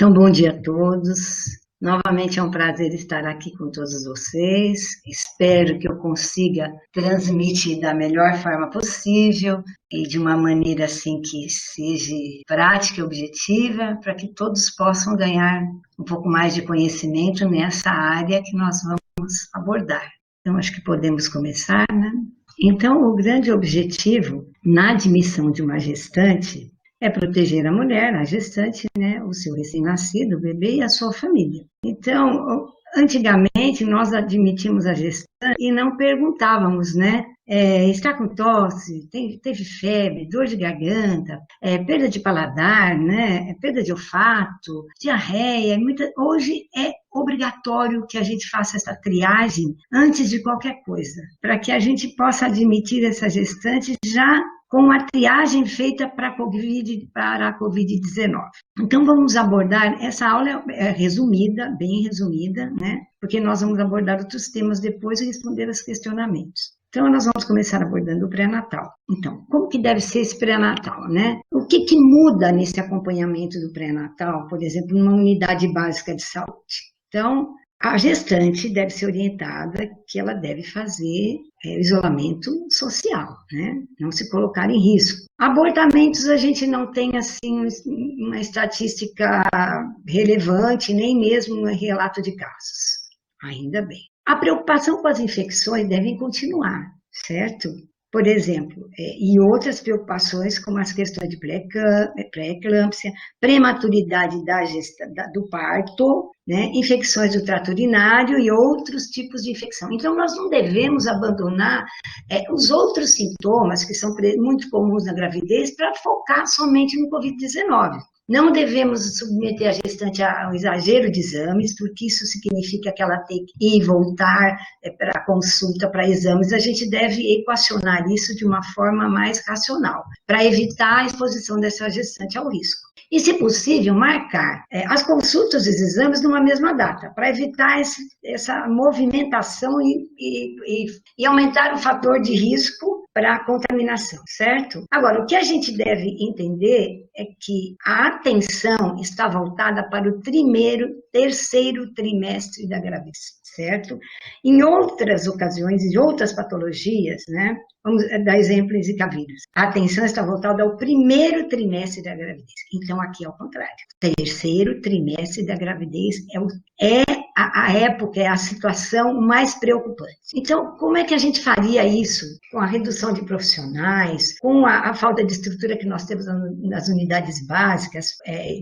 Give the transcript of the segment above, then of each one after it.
Então, bom dia a todos. Novamente é um prazer estar aqui com todos vocês. Espero que eu consiga transmitir da melhor forma possível e de uma maneira assim que seja prática e objetiva, para que todos possam ganhar um pouco mais de conhecimento nessa área que nós vamos abordar. Então, acho que podemos começar, né? Então, o grande objetivo na admissão de uma gestante é proteger a mulher, a gestante, né, o seu recém-nascido, o bebê e a sua família. Então, antigamente, nós admitimos a gestante e não perguntávamos, né? Está com tosse, teve febre, dor de garganta, perda de paladar, né? Perda de olfato, diarreia. Hoje é obrigatório que a gente faça essa triagem antes de qualquer coisa, para que a gente possa admitir essa gestante já com a triagem feita para a Covid-19. Então, vamos abordar, essa aula é resumida, bem resumida, né? Porque nós vamos abordar outros temas depois e responder aos questionamentos. Então, nós vamos começar abordando o pré-natal. Então, como que deve ser esse pré-natal, né? O que muda nesse acompanhamento do pré-natal, por exemplo, numa unidade básica de saúde? Então, a gestante deve ser orientada que ela deve fazer isolamento social, né? Não se colocar em risco. Abortamentos a gente não tem assim uma estatística relevante, nem mesmo um relato de casos. Ainda bem. A preocupação com as infecções deve continuar, certo? Por exemplo, e outras preocupações como as questões de pré-eclâmpsia, prematuridade do parto, né, infecções do trato urinário e outros tipos de infecção. Então, nós não devemos abandonar os outros sintomas que são muito comuns na gravidez para focar somente no Covid-19. Não devemos submeter a gestante a um exagero de exames, porque isso significa que ela tem que ir e voltar para consulta, para exames. A gente deve equacionar isso de uma forma mais racional, para evitar a exposição dessa gestante ao risco. E, se possível, marcar as consultas e os exames numa mesma data, para evitar essa movimentação e aumentar o fator de risco para a contaminação, certo? Agora, o que a gente deve entender é que a atenção está voltada para o terceiro trimestre da gravidez, certo? Em outras ocasiões, em outras patologias, né? Vamos dar exemplo em Zika vírus. A atenção está voltada ao primeiro trimestre da gravidez. Então, aqui é o contrário. Terceiro trimestre da gravidez é a época, é a situação mais preocupante. Então, como é que a gente faria isso com a redução de profissionais, com a falta de estrutura que nós temos nas unidades básicas,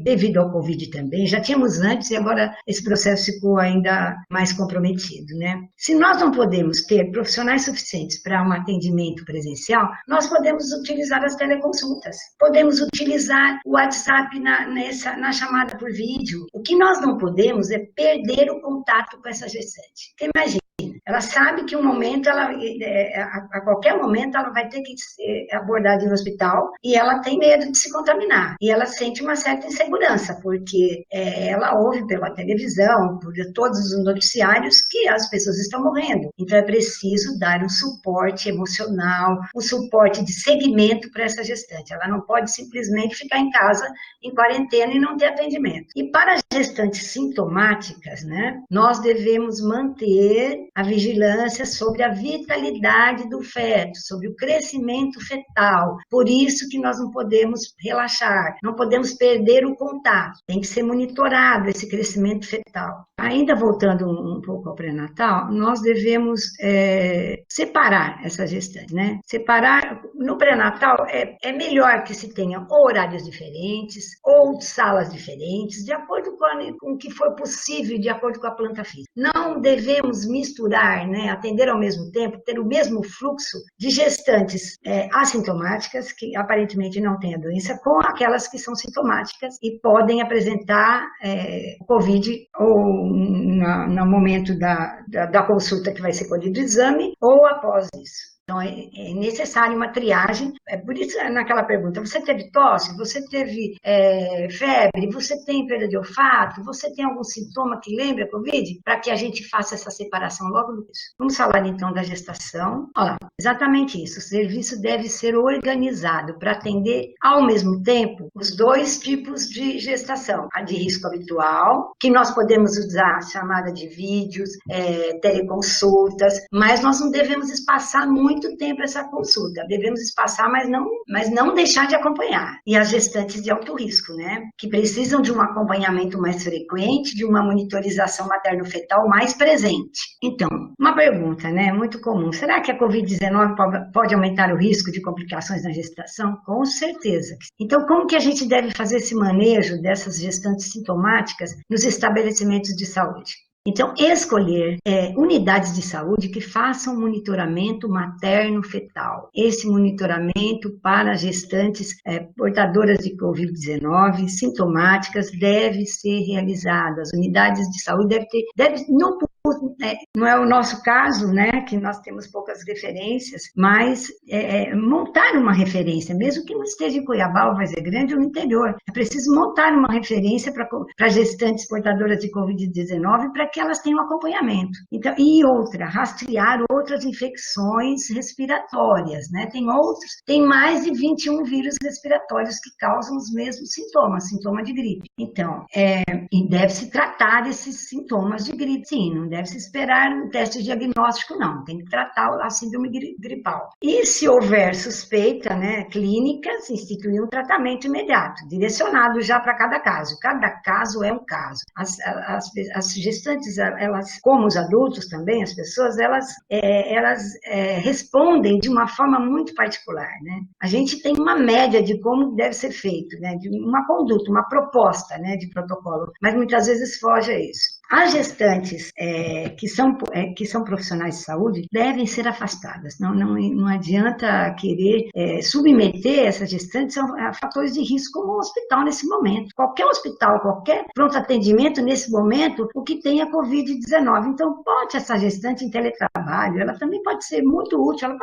devido ao Covid também? Já tínhamos antes e agora esse processo ficou ainda mais comprometido, né? Se nós não podemos ter profissionais suficientes para um atendimento presencial, nós podemos utilizar as teleconsultas, podemos utilizar o WhatsApp na chamada por vídeo. O que nós não podemos é perder o contato com essa gestante. Porque imagina, ela sabe que a qualquer momento ela vai ter que ser abordada no hospital e ela tem medo de se contaminar. E ela sente uma certa insegurança, porque ela ouve pela televisão, por todos os noticiários, que as pessoas estão morrendo. Então é preciso dar um suporte emocional, um suporte de segmento para essa gestante. Ela não pode simplesmente ficar em casa, em quarentena e não ter atendimento. E para as gestantes sintomáticas, né, nós devemos manter a vigilância sobre a vitalidade do feto, sobre o crescimento fetal. Por isso que nós não podemos relaxar, não podemos perder o contato. Tem que ser monitorado esse crescimento fetal. Ainda voltando um pouco ao pré-natal, nós devemos separar essa gestante, né? Separar, no pré-natal, é melhor que se tenha horários diferentes ou salas diferentes, de acordo com o que for possível, de acordo com a planta física. Não devemos misturar, né, atender ao mesmo tempo, ter o mesmo fluxo de gestantes assintomáticas, que aparentemente não têm a doença, com aquelas que são sintomáticas e podem apresentar Covid ou no momento da consulta que vai ser colhido o exame ou após isso. Então, é necessário uma triagem. É por isso, naquela pergunta, você teve tosse? Você teve febre? Você tem perda de olfato? Você tem algum sintoma que lembra a Covid? Para que a gente faça essa separação logo no início. Vamos falar, então, da gestação. Olha lá, exatamente isso. O serviço deve ser organizado para atender, ao mesmo tempo, os dois tipos de gestação. A de risco habitual, que nós podemos usar chamada de vídeos, teleconsultas, mas nós não devemos espaçar muito tempo essa consulta. Devemos espaçar, mas não deixar de acompanhar. E as gestantes de alto risco, né? Que precisam de um acompanhamento mais frequente, de uma monitorização materno-fetal mais presente. Então, uma pergunta, né? Muito comum. Será que a Covid-19 pode aumentar o risco de complicações na gestação? Com certeza. Então, como que a gente deve fazer esse manejo dessas gestantes sintomáticas nos estabelecimentos de saúde? Então, escolher unidades de saúde que façam monitoramento materno-fetal. Esse monitoramento para gestantes portadoras de Covid-19 sintomáticas deve ser realizado. As unidades de saúde não é o nosso caso, né, que nós temos poucas referências, mas montar uma referência, mesmo que não esteja em Cuiabá, ou Várzea Grande ou no interior, é preciso montar uma referência para gestantes portadoras de Covid-19 para que elas tenham acompanhamento. Então, e rastrear outras infecções respiratórias, né? Tem mais de 21 vírus respiratórios que causam os mesmos sintoma de gripe. Então, e deve-se tratar esses sintomas de gripe, sim, não deve-se esperar um teste diagnóstico, não, tem que tratar a síndrome gripal. E se houver suspeita, né, clínica, se instituir um tratamento imediato, direcionado já para cada caso. Cada caso é um caso. As gestantes, elas, como os adultos também, as pessoas, elas respondem de uma forma muito particular, né? A gente tem uma média de como deve ser feito, né, de uma conduta, uma proposta, né, de protocolo, mas muitas vezes foge a isso. As gestantes que são profissionais de saúde devem ser afastadas. Não adianta querer submeter essas gestantes a fatores de risco como o hospital nesse momento. Qualquer hospital, qualquer pronto atendimento nesse momento, o que tem é Covid-19. Então, pode essa gestante em teletrabalho, ela também pode ser muito útil, ela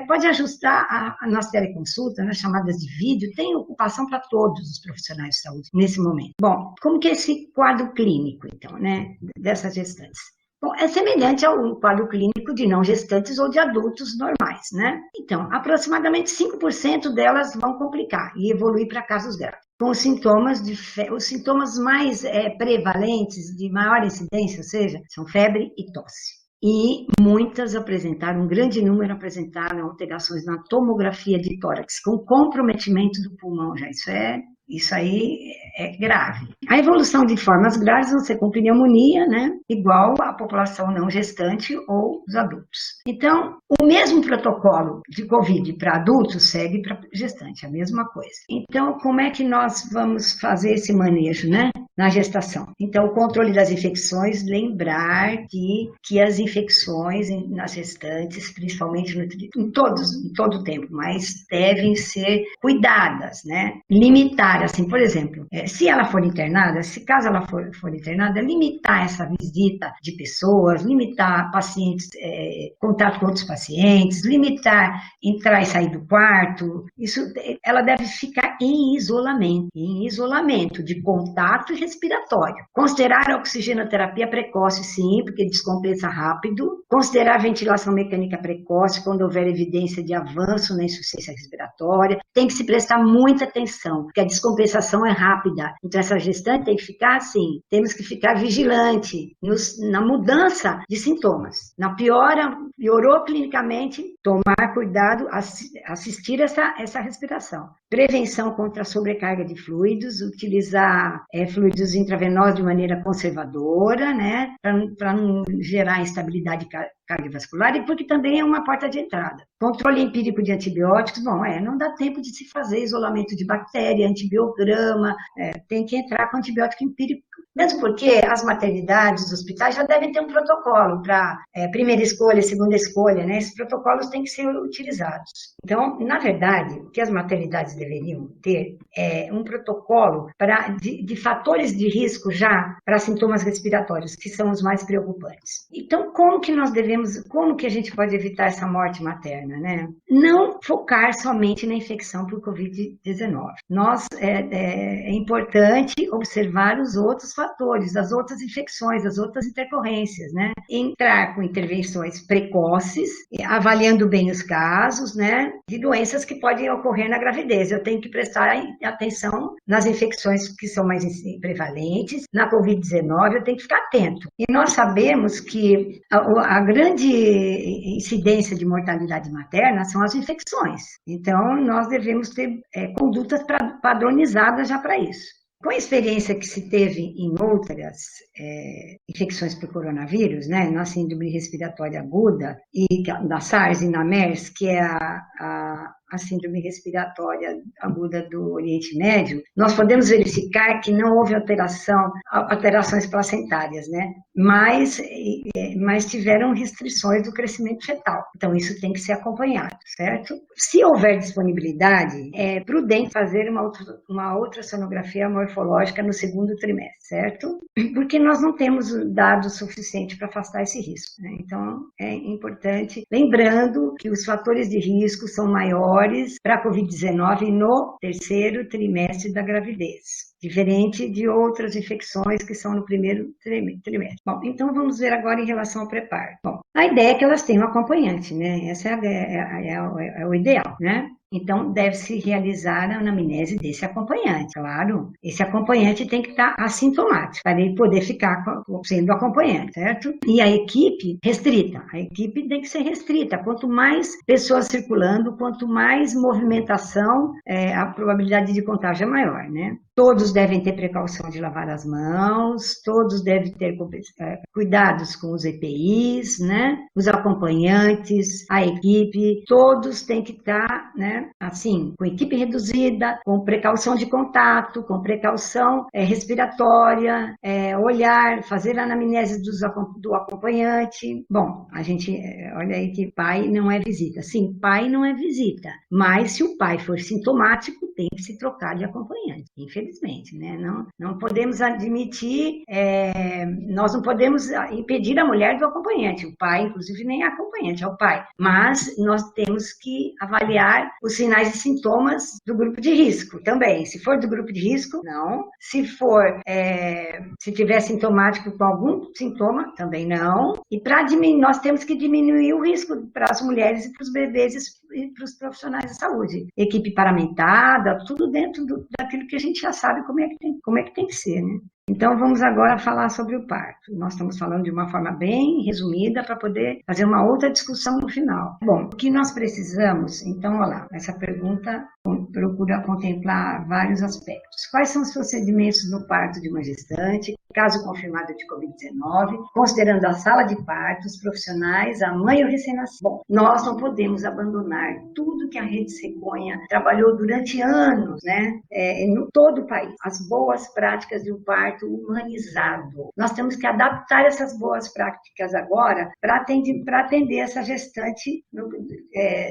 pode ajustar nas teleconsultas, nas chamadas de vídeo, tem ocupação para todos os profissionais de saúde nesse momento. Bom, como que é esse quadro clínico, então, né, dessas gestantes? Bom, é semelhante ao quadro clínico de não gestantes ou de adultos normais, né? Então, aproximadamente 5% delas vão complicar e evoluir para casos graves. Com os sintomas mais prevalentes, de maior incidência, ou seja, são febre e tosse. E muitas um grande número apresentaram alterações na tomografia de tórax, com comprometimento do pulmão já. Isso aí é grave. A evolução de formas graves vão ser com pneumonia, né? Igual à população não gestante ou os adultos. Então, o mesmo protocolo de Covid para adultos segue para gestante, a mesma coisa. Então, como é que nós vamos fazer esse manejo, né? Na gestação. Então, o controle das infecções, lembrar que as infecções nas gestantes, principalmente em todo o tempo, mas devem ser cuidadas, né? Limitar, assim, por exemplo, se ela for internada, caso ela for internada, limitar essa visita de pessoas, limitar pacientes, contato com outros pacientes, limitar entrar e sair do quarto, ela deve ficar em isolamento de contato e respiratório. Considerar a oxigenoterapia precoce, sim, porque descompensa rápido. Considerar a ventilação mecânica precoce quando houver evidência de avanço na insuficiência respiratória. Tem que se prestar muita atenção, porque a descompensação é rápida. Então, essa gestante tem que ficar assim, temos que ficar vigilante na mudança de sintomas. Na piorou clinicamente, tomar cuidado, assistir essa respiração. Prevenção contra a sobrecarga de fluidos, utilizar fluidos intravenosos de maneira conservadora, né, para não gerar instabilidade cardiovascular e porque também é uma porta de entrada. Controle empírico de antibióticos, não dá tempo de se fazer isolamento de bactéria, antibiograma, tem que entrar com antibiótico empírico, mesmo porque as maternidades, os hospitais já devem ter um protocolo para primeira escolha, segunda escolha, né? Esses protocolos têm que ser utilizados. Então, na verdade, o que as maternidades deveriam ter é um protocolo de fatores de risco já para sintomas respiratórios, que são os mais preocupantes. Então, como que nós devemos como que a gente pode evitar essa morte materna, né? Não focar somente na infecção por Covid-19. É importante observar os outros fatores, as outras infecções, as outras intercorrências, né? Entrar com intervenções precoces, avaliando bem os casos, né? De doenças que podem ocorrer na gravidez. Eu tenho que prestar atenção nas infecções que são mais prevalentes, na Covid-19 eu tenho que ficar atento. E nós sabemos que a grande incidência de mortalidade materna são as infecções. Então, nós devemos ter condutas padronizadas já para isso. Com a experiência que se teve em outras infecções por coronavírus, né, na síndrome respiratória aguda, e da SARS e na MERS, que é a síndrome respiratória aguda do Oriente Médio, nós podemos verificar que não houve alterações placentárias, né? Mas tiveram restrições do crescimento fetal. Então, isso tem que ser acompanhado, certo? Se houver disponibilidade, é prudente fazer uma ultrassonografia morfológica no segundo trimestre, certo? Porque nós não temos dados suficientes para afastar esse risco, né? Então, é importante, lembrando que os fatores de risco são maiores para a Covid-19 no terceiro trimestre da gravidez, diferente de outras infecções que são no primeiro trimestre. Bom, então vamos ver agora em relação ao preparo. Bom, a ideia é que elas tenham um acompanhante, né? Essa é o ideal, né? Então, deve-se realizar a anamnese desse acompanhante, claro. Esse acompanhante tem que estar assintomático, para ele poder ficar sendo acompanhante, certo? E a equipe restrita. A equipe tem que ser restrita. Quanto mais pessoas circulando, quanto mais movimentação, a probabilidade de contágio é maior, né? Todos devem ter precaução de lavar as mãos, todos devem ter cuidados com os EPIs, né? Os acompanhantes, a equipe, todos têm que estar, né? Assim, com equipe reduzida, com precaução de contato, com precaução respiratória, olhar, fazer a anamnese do acompanhante. Bom, a gente olha aí que pai não é visita. Sim, pai não é visita, mas se o pai for sintomático, tem que se trocar de acompanhante, infelizmente, né? Não podemos admitir, nós não podemos impedir a mulher do acompanhante, o pai, inclusive, nem é acompanhante, é o pai, mas nós temos que avaliar os sinais e sintomas do grupo de risco também. Se for do grupo de risco, não. Se tiver sintomático com algum sintoma, também não. E nós temos que diminuir o risco para as mulheres e para os bebês e para os profissionais de saúde. Equipe paramentada, tudo dentro daquilo que a gente já sabe como é que tem que ser, né? Então, vamos agora falar sobre o parto. Nós estamos falando de uma forma bem resumida para poder fazer uma outra discussão no final. Bom, o que nós precisamos? Então, olha lá, essa pergunta procura contemplar vários aspectos. Quais são os procedimentos no parto de uma gestante, caso confirmado de Covid-19, considerando a sala de parto, os profissionais, a mãe e o recém-nascido? Bom, nós não podemos abandonar tudo que a Rede Cegonha trabalhou durante anos, né, em todo o país. As boas práticas de um parto humanizado. Nós temos que adaptar essas boas práticas agora para atender essa gestante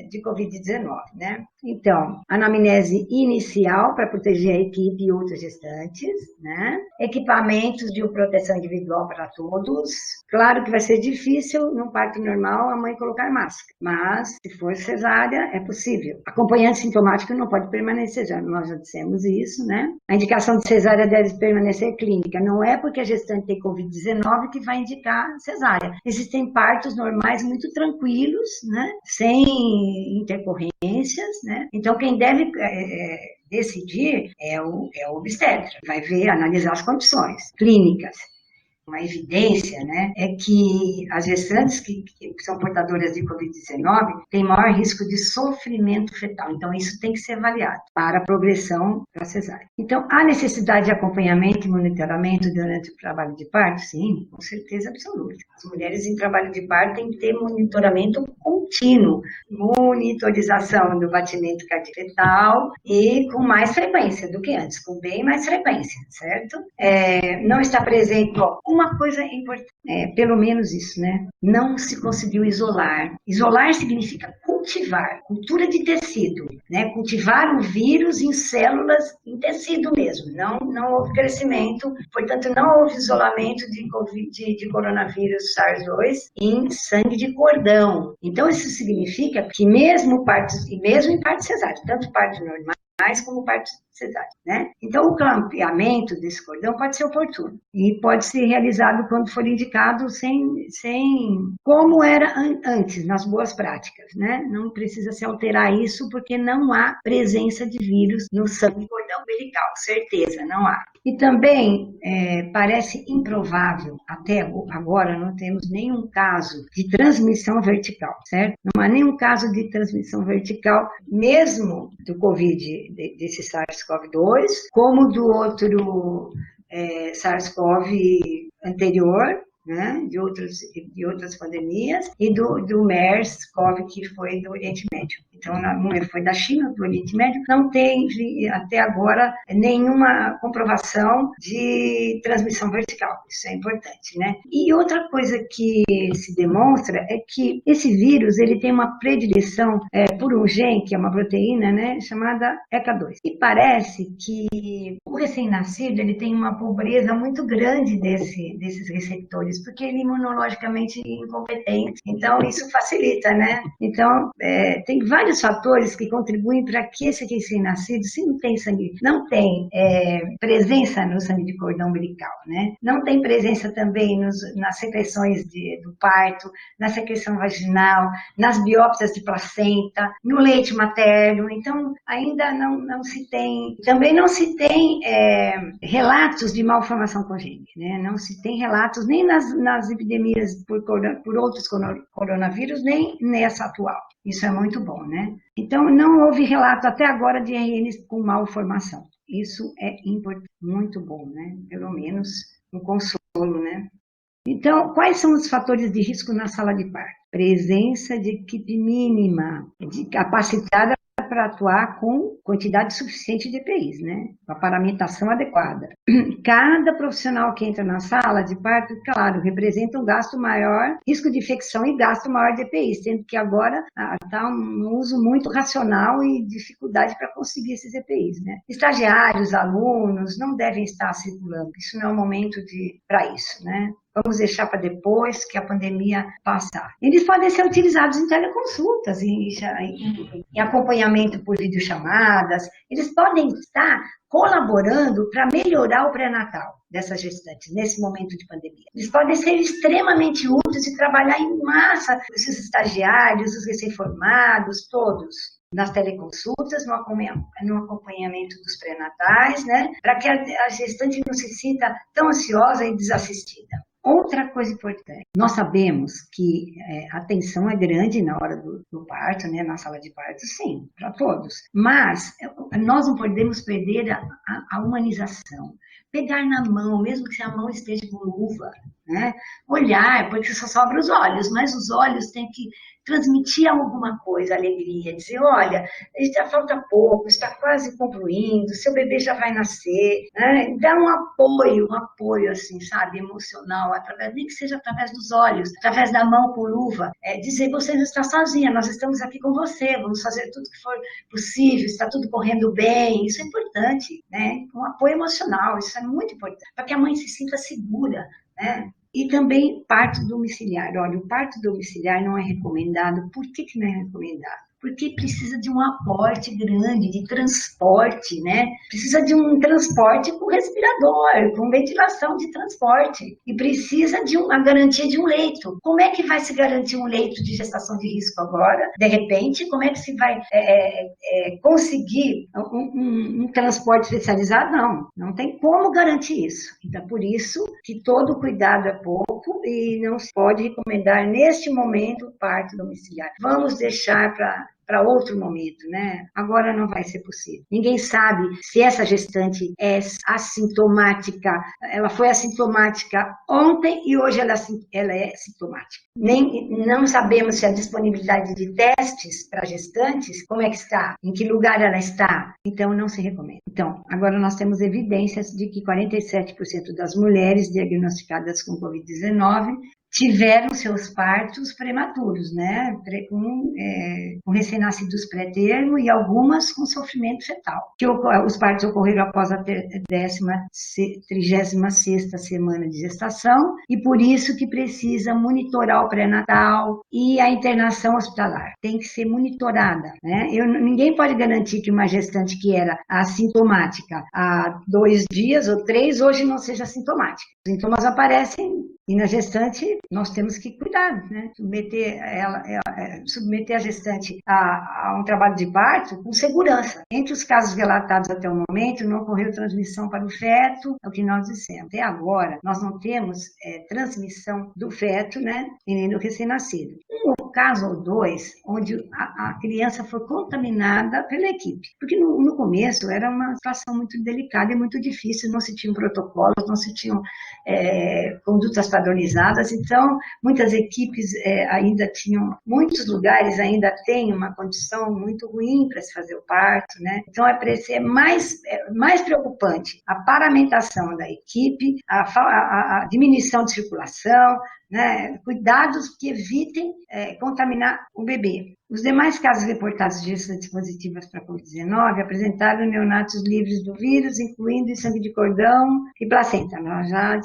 de Covid-19, né? Então, anamnese inicial para proteger a equipe e outras gestantes, né? Equipamentos de proteção individual para todos. Claro que vai ser difícil, num parto normal, a mãe colocar máscara, mas se for cesárea, é possível. Acompanhante sintomático não pode permanecer, nós já dissemos isso, né? A indicação de cesárea deve permanecer clínica. Não é porque a gestante tem Covid-19 que vai indicar cesárea. Existem partos normais muito tranquilos, né? Sem intercorrências, né? Então, quem deve decidir é o obstetra. Vai ver, analisar as condições clínicas. Uma evidência, né, é que as gestantes que são portadoras de Covid-19 têm maior risco de sofrimento fetal. Então, isso tem que ser avaliado para a progressão da cesárea. Então, há necessidade de acompanhamento e monitoramento durante o trabalho de parto? Sim, com certeza absoluta. As mulheres em trabalho de parto têm que ter monitoramento contínuo, monitorização do batimento cardíaco e com mais frequência do que antes, com bem mais frequência, certo? Não está presente, uma coisa importante, pelo menos isso, né? Não se conseguiu isolar. Isolar significa cultivar, cultura de tecido, né? Cultivar o vírus em células, em tecido mesmo, não houve crescimento, portanto não houve isolamento de coronavírus SARS-2 em sangue de cordão. Então isso significa que mesmo em partes cesáreas, tanto partes normais como partes cesáreas, né? Então, o clampeamento desse cordão pode ser oportuno e pode ser realizado quando for indicado como era antes, nas boas práticas, né? Não precisa se alterar isso porque não há presença de vírus no sangue do cordão umbilical, certeza, não há. E também parece improvável, até agora não temos nenhum caso de transmissão vertical, certo? Não há nenhum caso de transmissão vertical, mesmo do Covid, desse SARS-CoV-2, como do outro SARS-CoV anterior, né, de outras pandemias, e do MERS-CoV, que foi do Oriente Médio. Então, não foi da China, do Oriente Médio, não tem até agora nenhuma comprovação de transmissão vertical. Isso é importante, né? E outra coisa que se demonstra é que esse vírus, ele tem uma predileção por um gene, que é uma proteína, né, chamada ECA2. E parece que o recém-nascido, ele tem uma pobreza muito grande desses receptores, porque ele é imunologicamente incompetente. Então, isso facilita, né? Então, tem vários fatores que contribuem para que esse recém-nascido, se não tem presença no sangue de cordão umbilical, né? Não tem presença também nas secreções do parto, na secreção vaginal, nas biópsias de placenta, no leite materno. Então, ainda não se tem, também não se tem relatos de malformação congênita, né? Não se tem relatos nem nas epidemias por outros coronavírus, nem nessa atual. Isso é muito bom, né? Então, não houve relato até agora de RNs com malformação. Isso é importante, muito bom, né? Pelo menos um consolo, né? Então, quais são os fatores de risco na sala de parto? Presença de equipe mínima, capacitada para atuar com quantidade suficiente de EPIs, né? A paramentação adequada. Cada profissional que entra na sala de parto, claro, representa um gasto maior, risco de infecção e gasto maior de EPIs, sendo que agora está um uso muito racional e dificuldade para conseguir esses EPIs, né? Estagiários, alunos não devem estar circulando, isso não é o momento para isso, né? Vamos deixar para depois que a pandemia passar. Eles podem ser utilizados em teleconsultas, em acompanhamento por videochamadas. Eles podem estar colaborando para melhorar o pré-natal dessas gestantes, nesse momento de pandemia. Eles podem ser extremamente úteis e trabalhar em massa, os estagiários, os recém-formados, todos, nas teleconsultas, no acompanhamento dos pré-natais, né, para que a gestante não se sinta tão ansiosa e desassistida. Outra coisa importante, nós sabemos que a tensão é grande na hora do parto, né, na sala de parto, sim, para todos, mas nós não podemos perder a humanização. Pegar na mão, mesmo que a mão esteja com luva, né? Olhar, porque só sobra os olhos, mas os olhos têm que transmitir alguma coisa, alegria, dizer, olha, já falta pouco, está quase concluindo, seu bebê já vai nascer, né? Dá um apoio, assim, sabe, emocional, nem que seja através dos olhos, através da mão com luva, dizer, você não está sozinha, nós estamos aqui com você, vamos fazer tudo que for possível, está tudo correndo bem, isso é importante, né? Um apoio emocional, isso é muito importante, para que a mãe se sinta segura, né? E também parto domiciliar. Olha, o parto domiciliar não é recomendado. Por que não é recomendado? Porque precisa de um aporte grande de transporte, né? Precisa de um transporte com respirador, com ventilação de transporte. E precisa de uma garantia de um leito. Como é que vai se garantir um leito de gestação de risco agora? De repente, como é que se vai conseguir um transporte especializado? Não tem como garantir isso. Então, por isso que todo cuidado é pouco e não se pode recomendar neste momento o parto domiciliar. Vamos deixar para outro momento, né? Agora não vai ser possível. Ninguém sabe se essa gestante é assintomática, ela foi assintomática ontem e hoje ela é sintomática. Não sabemos se a disponibilidade de testes para gestantes, como é que está, em que lugar ela está, então não se recomenda. Então, agora nós temos evidências de que 47% das mulheres diagnosticadas com Covid-19 tiveram seus partos prematuros, né? Com recém-nascidos pré-termo e algumas com sofrimento fetal. Os partos ocorreram após a 36ª semana de gestação e por isso que precisa monitorar o pré-natal e a internação hospitalar. Tem que ser monitorada, né? Ninguém pode garantir que uma gestante que era assintomática há 2 dias ou 3, hoje não seja assintomática. Os sintomas aparecem e na gestante nós temos que cuidar, né? Submeter a gestante a um trabalho de parto com segurança. Entre os casos relatados até o momento, não ocorreu transmissão para o feto, é o que nós dissemos. Até agora, nós não temos transmissão do feto, né? E nem do recém-nascido. Um caso ou 2, onde a criança foi contaminada pela equipe. Porque no começo era uma situação muito delicada e muito difícil, não se tinham protocolos, não se tinham condutas padronizadas, então muitas equipes ainda tinham, muitos lugares ainda têm uma condição muito ruim para se fazer o parto, né? Então para ser mais preocupante a paramentação da equipe, a diminuição de circulação, né? Cuidados que evitem contaminar o bebê. Os demais casos reportados de gestantes positivas para a Covid-19 apresentaram neonatos livres do vírus, incluindo sangue de cordão e placenta. Nós já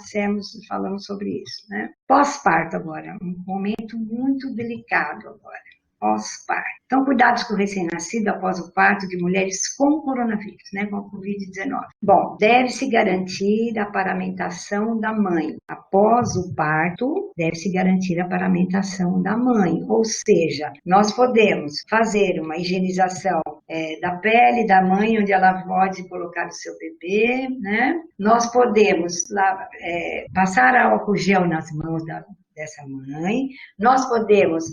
falamos sobre isso, né? Pós-parto agora, um momento muito delicado agora. Pós-parto. Então, cuidados com o recém-nascido após o parto de mulheres com coronavírus, né, com Covid-19. Bom, deve-se garantir a paramentação da mãe. Após o parto, deve-se garantir a paramentação da mãe. Ou seja, nós podemos fazer uma higienização da pele da mãe, onde ela pode colocar o seu bebê, né? Nós podemos passar álcool gel nas mãos dessa mãe. Nós podemos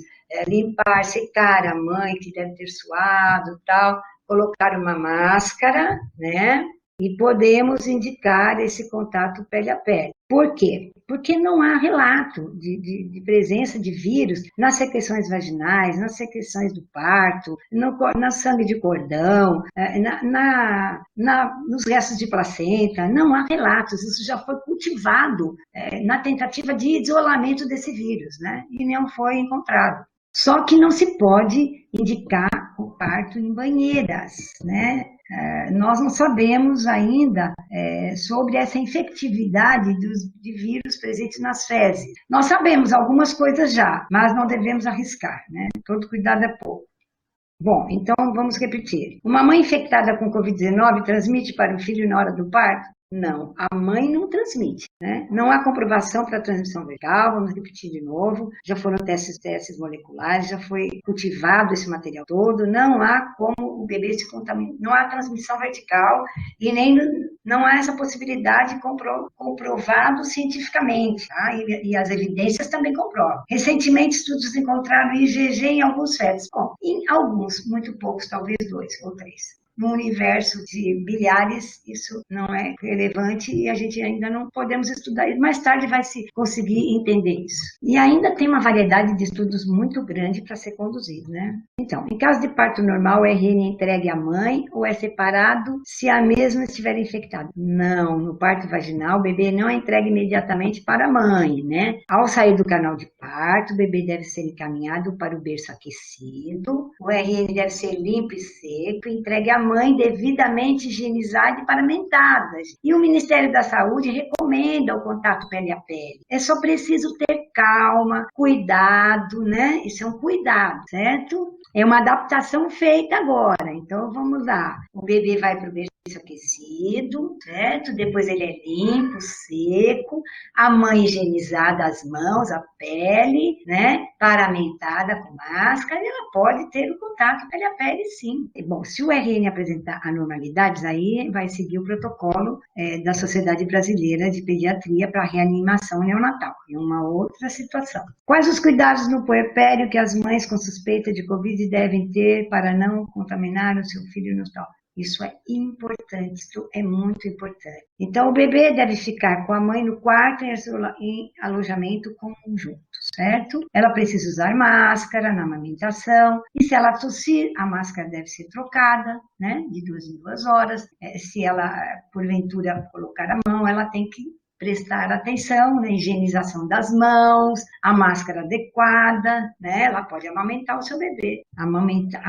limpar, secar a mãe que deve ter suado, tal, colocar uma máscara, né? E podemos indicar esse contato pele a pele. Por quê? Porque não há relato de presença de vírus nas secreções vaginais, nas secreções do parto, no sangue de cordão, nos restos de placenta. Não há relatos, isso já foi cultivado na tentativa de isolamento desse vírus, né? E não foi encontrado. Só que não se pode indicar o parto em banheiras, né? Nós não sabemos ainda sobre essa infectividade de vírus presentes nas fezes. Nós sabemos algumas coisas já, mas não devemos arriscar, né? Todo cuidado é pouco. Bom, então vamos repetir. Uma mãe infectada com Covid-19 transmite para o filho na hora do parto? Não, a mãe não transmite, né? Não há comprovação para transmissão vertical, vamos repetir de novo, já foram testes moleculares, já foi cultivado esse material todo, não há como o bebê se contaminar, não há transmissão vertical e nem não há essa possibilidade comprovado cientificamente, tá? E as evidências também comprovam. Recentemente, estudos encontraram IgG em alguns fetos, bom, em alguns, muito poucos, talvez 2 ou 3. No universo de bilhares, isso não é relevante e a gente ainda não podemos estudar isso. Mais tarde vai se conseguir entender isso. E ainda tem uma variedade de estudos muito grande para ser conduzido, né? Então, em caso de parto normal, o RN é entregue à mãe ou é separado se a mesma estiver infectada? Não, no parto vaginal, o bebê não é entregue imediatamente para a mãe, né? Ao sair do canal de parto, o bebê deve ser encaminhado para o berço aquecido, o RN deve ser limpo e seco, entregue à mãe devidamente higienizada e paramentada. E o Ministério da Saúde recomenda o contato pele a pele. É só preciso ter calma, cuidado, né? Isso é um cuidado, certo? É uma adaptação feita agora. Então, vamos lá. O bebê vai para o berço aquecido, certo? Depois ele é limpo, seco, a mãe higienizada as mãos, a pele, né? Paramentada com máscara, e ela pode ter o contato pele a pele, sim. E, bom, se o RN apresentar anormalidades, aí vai seguir o protocolo da Sociedade Brasileira de Pediatria para reanimação neonatal, em uma outra situação. Quais os cuidados no puerpério que as mães com suspeita de Covid devem ter para não contaminar o seu filho no hospital? Isso é importante, isso é muito importante. Então, o bebê deve ficar com a mãe no quarto em alojamento conjunto, certo? Ela precisa usar máscara na amamentação, e se ela tossir, a máscara deve ser trocada, né? De 2 em 2 horas. Se ela, porventura, colocar a mão, ela tem que prestar atenção na higienização das mãos, a máscara adequada, né? Ela pode amamentar o seu bebê. A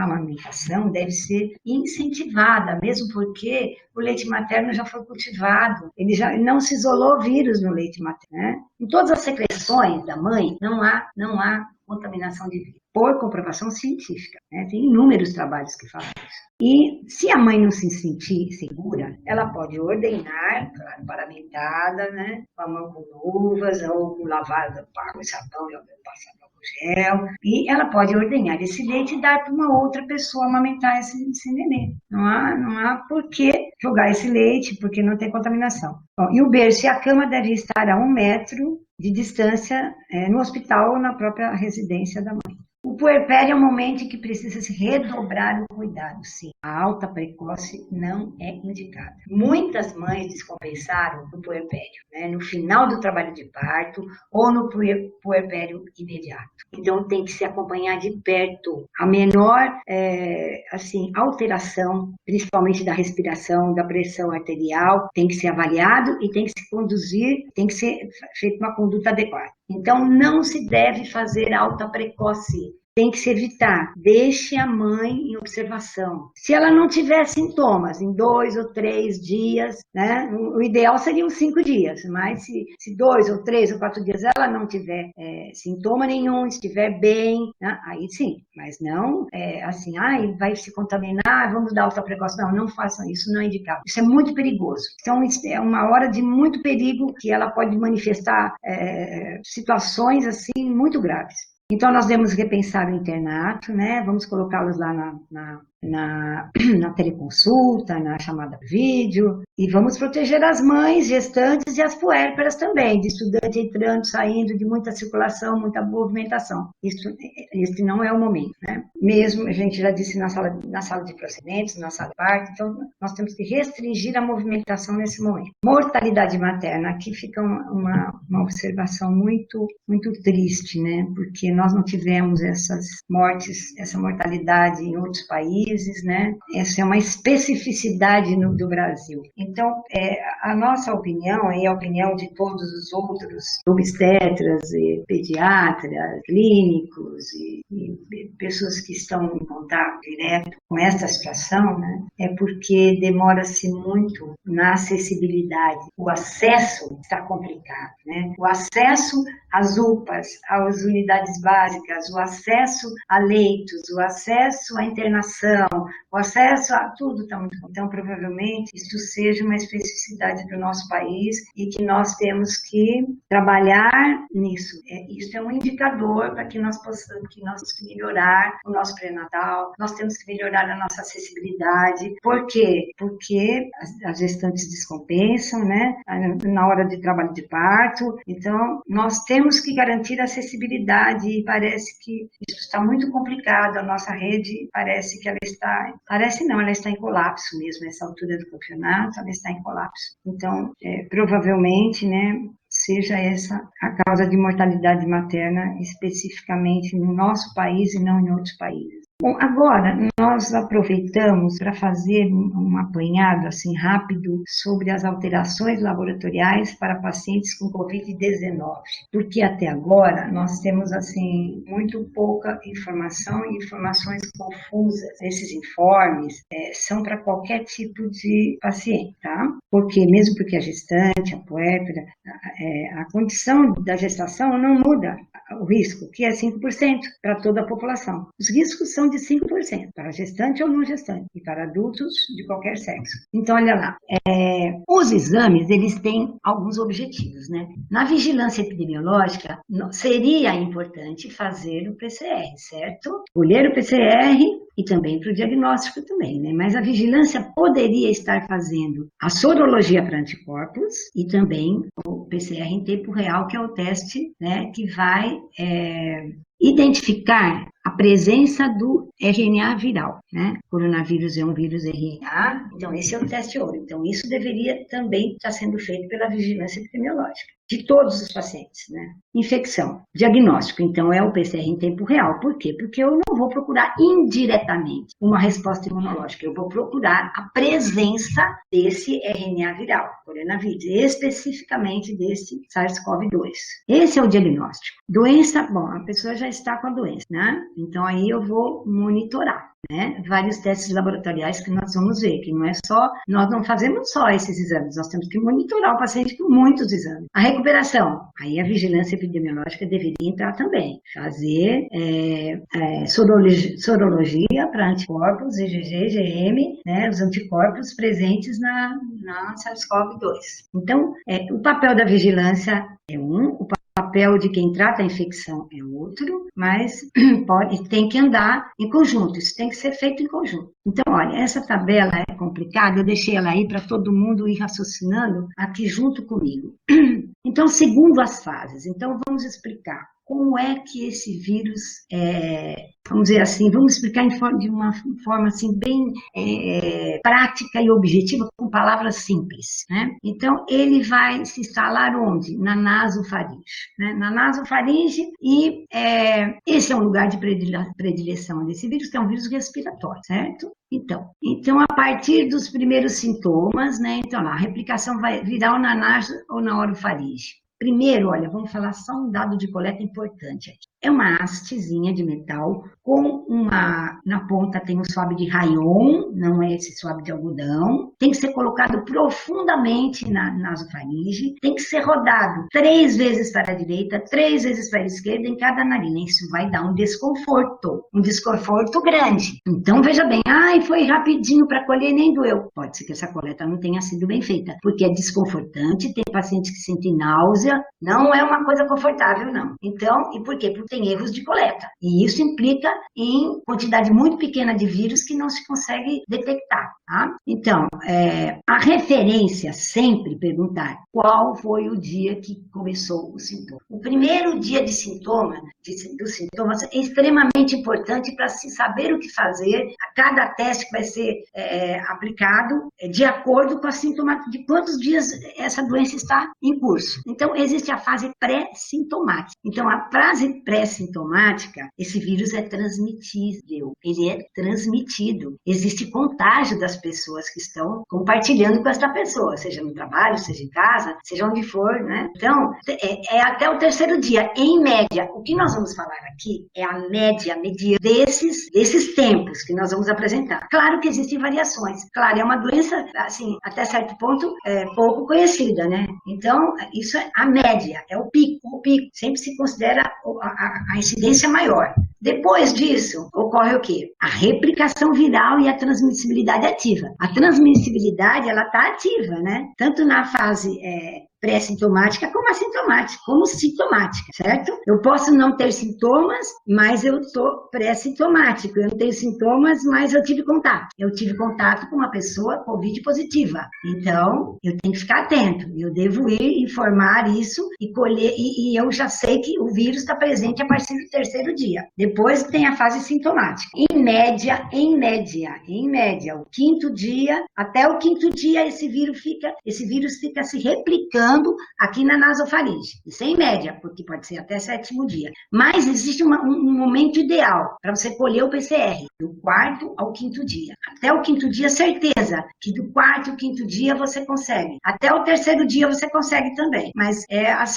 amamentação deve ser incentivada, mesmo porque o leite materno já foi cultivado, ele já não se isolou vírus no leite materno, né? Em todas as secreções da mãe, não há contaminação de vírus, por comprovação científica, né? Tem inúmeros trabalhos que falam isso. E se a mãe não se sentir segura, ela pode ordenar, claro, paramentada, né? Com a mão com luvas, ou com lavada com água e sabão, passar álcool gel, e ela pode ordenhar esse leite e dar para uma outra pessoa amamentar esse neném. Não há por que jogar esse leite, porque não tem contaminação. Bom, e o berço e a cama devem estar a 1 metro de distância no hospital ou na própria residência da mãe. O puerpério é um momento em que precisa se redobrar o cuidado, sim. A alta precoce não é indicada. Muitas mães descompensaram no puerpério, né? No final do trabalho de parto ou no puerpério imediato. Então tem que se acompanhar de perto. A menor alteração, principalmente da respiração, da pressão arterial, tem que ser avaliado e tem que se conduzir, tem que ser feita uma conduta adequada. Então não se deve fazer alta precoce. Tem que se evitar, deixe a mãe em observação. Se ela não tiver sintomas em 2 ou 3 dias, né? O ideal seriam 5 dias, mas se 2 ou 3 ou 4 dias ela não tiver sintoma nenhum, estiver bem, né? Aí sim, mas não vai se contaminar, vamos dar alta precoce. Não façam isso, não é indicado. Isso é muito perigoso. Então, é uma hora de muito perigo que ela pode manifestar situações assim muito graves. Então, nós devemos repensar o internato, né? Vamos colocá-los lá na teleconsulta, na chamada vídeo, e vamos proteger as mães, gestantes e as puérperas também, de estudante entrando, saindo, de muita circulação, muita movimentação. Esse não é o momento, né? Mesmo, a gente já disse na sala de procedimentos, na sala de parto, então nós temos que restringir a movimentação nesse momento. Mortalidade materna, aqui fica uma observação muito, muito triste, né? Porque nós não tivemos essas mortes, essa mortalidade em outros países, né? Essa é uma especificidade do Brasil. Então, a nossa opinião e a opinião de todos os outros obstetras, e pediatras, clínicos e pessoas que estão em contato direto com essa situação, né? É porque demora-se muito na acessibilidade. O acesso está complicado, né? O acesso às UPAs, às unidades básicas, o acesso a leitos, o acesso à internação, o acesso a tudo está muito bom. Então, provavelmente, isso seja uma especificidade do nosso país e que nós temos que trabalhar nisso. Isso é um indicador para que nós possamos melhorar o nosso pré-natal, nós temos que melhorar a nossa acessibilidade. Por quê? Porque as gestantes descompensam, né? Na hora de trabalho de parto. Então, nós temos que garantir a acessibilidade e parece que isso está muito complicado. A nossa rede parece que ela está em colapso mesmo, nessa altura do campeonato, ela está em colapso. Então, provavelmente, né, seja essa a causa de mortalidade materna especificamente no nosso país e não em outros países. Bom, agora nós aproveitamos para fazer um apanhado assim rápido sobre as alterações laboratoriais para pacientes com Covid-19, porque até agora nós temos assim muito pouca informação e informações confusas. Esses informes são para qualquer tipo de paciente, tá? Mesmo porque a gestante, a puérpera, a condição da gestação não muda o risco, que é 5% para toda a população. Os riscos são de 5% para gestante ou não gestante e para adultos de qualquer sexo. Então, olha lá, os exames, eles têm alguns objetivos, né? Na vigilância epidemiológica, seria importante fazer o PCR, certo? Colher o PCR e também para o diagnóstico também, né? Mas a vigilância poderia estar fazendo a sorologia para anticorpos e também o PCR em tempo real, que é o teste, né, que vai identificar a presença do RNA viral, né? Coronavírus é um vírus RNA, então esse é o teste ouro. Então isso deveria também estar sendo feito pela vigilância epidemiológica. de todos os pacientes, né? Infecção, diagnóstico, então é o PCR em tempo real. Por quê? Porque eu não vou procurar indiretamente uma resposta imunológica, eu vou procurar a presença desse RNA viral, coronavírus, especificamente desse SARS-CoV-2. Esse é o diagnóstico. Doença, bom, a pessoa já está com a doença, né? Então aí eu vou monitorar. Né? Vários testes laboratoriais que nós vamos ver, que não é só, nós não fazemos só esses exames, nós temos que monitorar o paciente com muitos exames. A recuperação, aí a vigilância epidemiológica deveria entrar também, fazer sorologia para anticorpos, IgG, IgM, né, os anticorpos presentes na SARS-CoV-2. Então, o papel da vigilância é o papel de quem trata a infecção é outro, mas tem que andar em conjunto, isso tem que ser feito em conjunto. Então, olha, essa tabela é complicada, eu deixei ela aí para todo mundo ir raciocinando aqui junto comigo. Então, segundo as fases, então vamos explicar como é que esse vírus, vamos dizer assim, vamos explicar de uma forma assim, bem prática e objetiva, com palavras simples, né? Então, ele vai se instalar onde? Na nasofaringe, né? Na nasofaringe, e esse é um lugar de predileção desse vírus, que é um vírus respiratório, certo? Então, a partir dos primeiros sintomas, né? Então, a replicação vai viral na naso ou na orofaringe. Primeiro, olha, vamos falar só um dado de coleta importante aqui. É uma hastezinha de metal com na ponta tem um swab de rayon, não é esse swab de algodão. Tem que ser colocado profundamente na nasofaringe, tem que ser rodado 3 vezes para a direita, 3 vezes para a esquerda em cada narina. Isso vai dar um desconforto grande. Então, veja bem, foi rapidinho para colher e nem doeu. Pode ser que essa coleta não tenha sido bem feita, porque é desconfortante, tem pacientes que sentem náusea, não é uma coisa confortável, não. Então, e por quê? Porque tem erros de coleta. E isso implica em quantidade muito pequena de vírus que não se consegue detectar, tá? Então, a referência sempre perguntar qual foi o dia que começou o sintoma. O primeiro dia de sintoma, dos sintomas, é extremamente importante para se saber o que fazer a cada teste que vai ser aplicado de acordo com a sintomática, de quantos dias essa doença está em curso. Então, existe a fase pré-sintomática. Então, a fase pré-sintomática, esse vírus é transmitível, ele é transmitido. Existe contágio das pessoas que estão compartilhando com essa pessoa, seja no trabalho, seja em casa, seja onde for, né? Então, é até o 3º dia, em média. O que nós vamos falar aqui é a média desses tempos que nós vamos apresentar. Claro que existem variações. Claro, é uma doença, assim, até certo ponto, pouco conhecida, né? Então, isso é a média, é o pico. O pico sempre se considera a incidência maior. Depois disso, ocorre o quê? A replicação viral e a transmissibilidade ativa. A transmissibilidade, ela está ativa, né? Tanto na fase pré-sintomática como assintomática, como sintomática, certo? Eu posso não ter sintomas, mas eu estou pré-sintomático. Eu não tenho sintomas, mas eu tive contato. Eu tive contato com uma pessoa Covid positiva. Então, eu tenho que ficar atento. Eu devo ir informar isso e colher, e eu já sei que o vírus está presente a partir do 3º dia. Depois tem a fase sintomática. Em média, o 5º dia, até o 5º dia, esse vírus fica se replicando aqui na nasofaringe. Isso é em média, porque pode ser até 7º dia. Mas existe um momento ideal para você colher o PCR, do 4º ao 5º dia. Até o 5º dia, certeza que do 4º ao 5º dia você consegue. Até o 3º dia você consegue também. Mas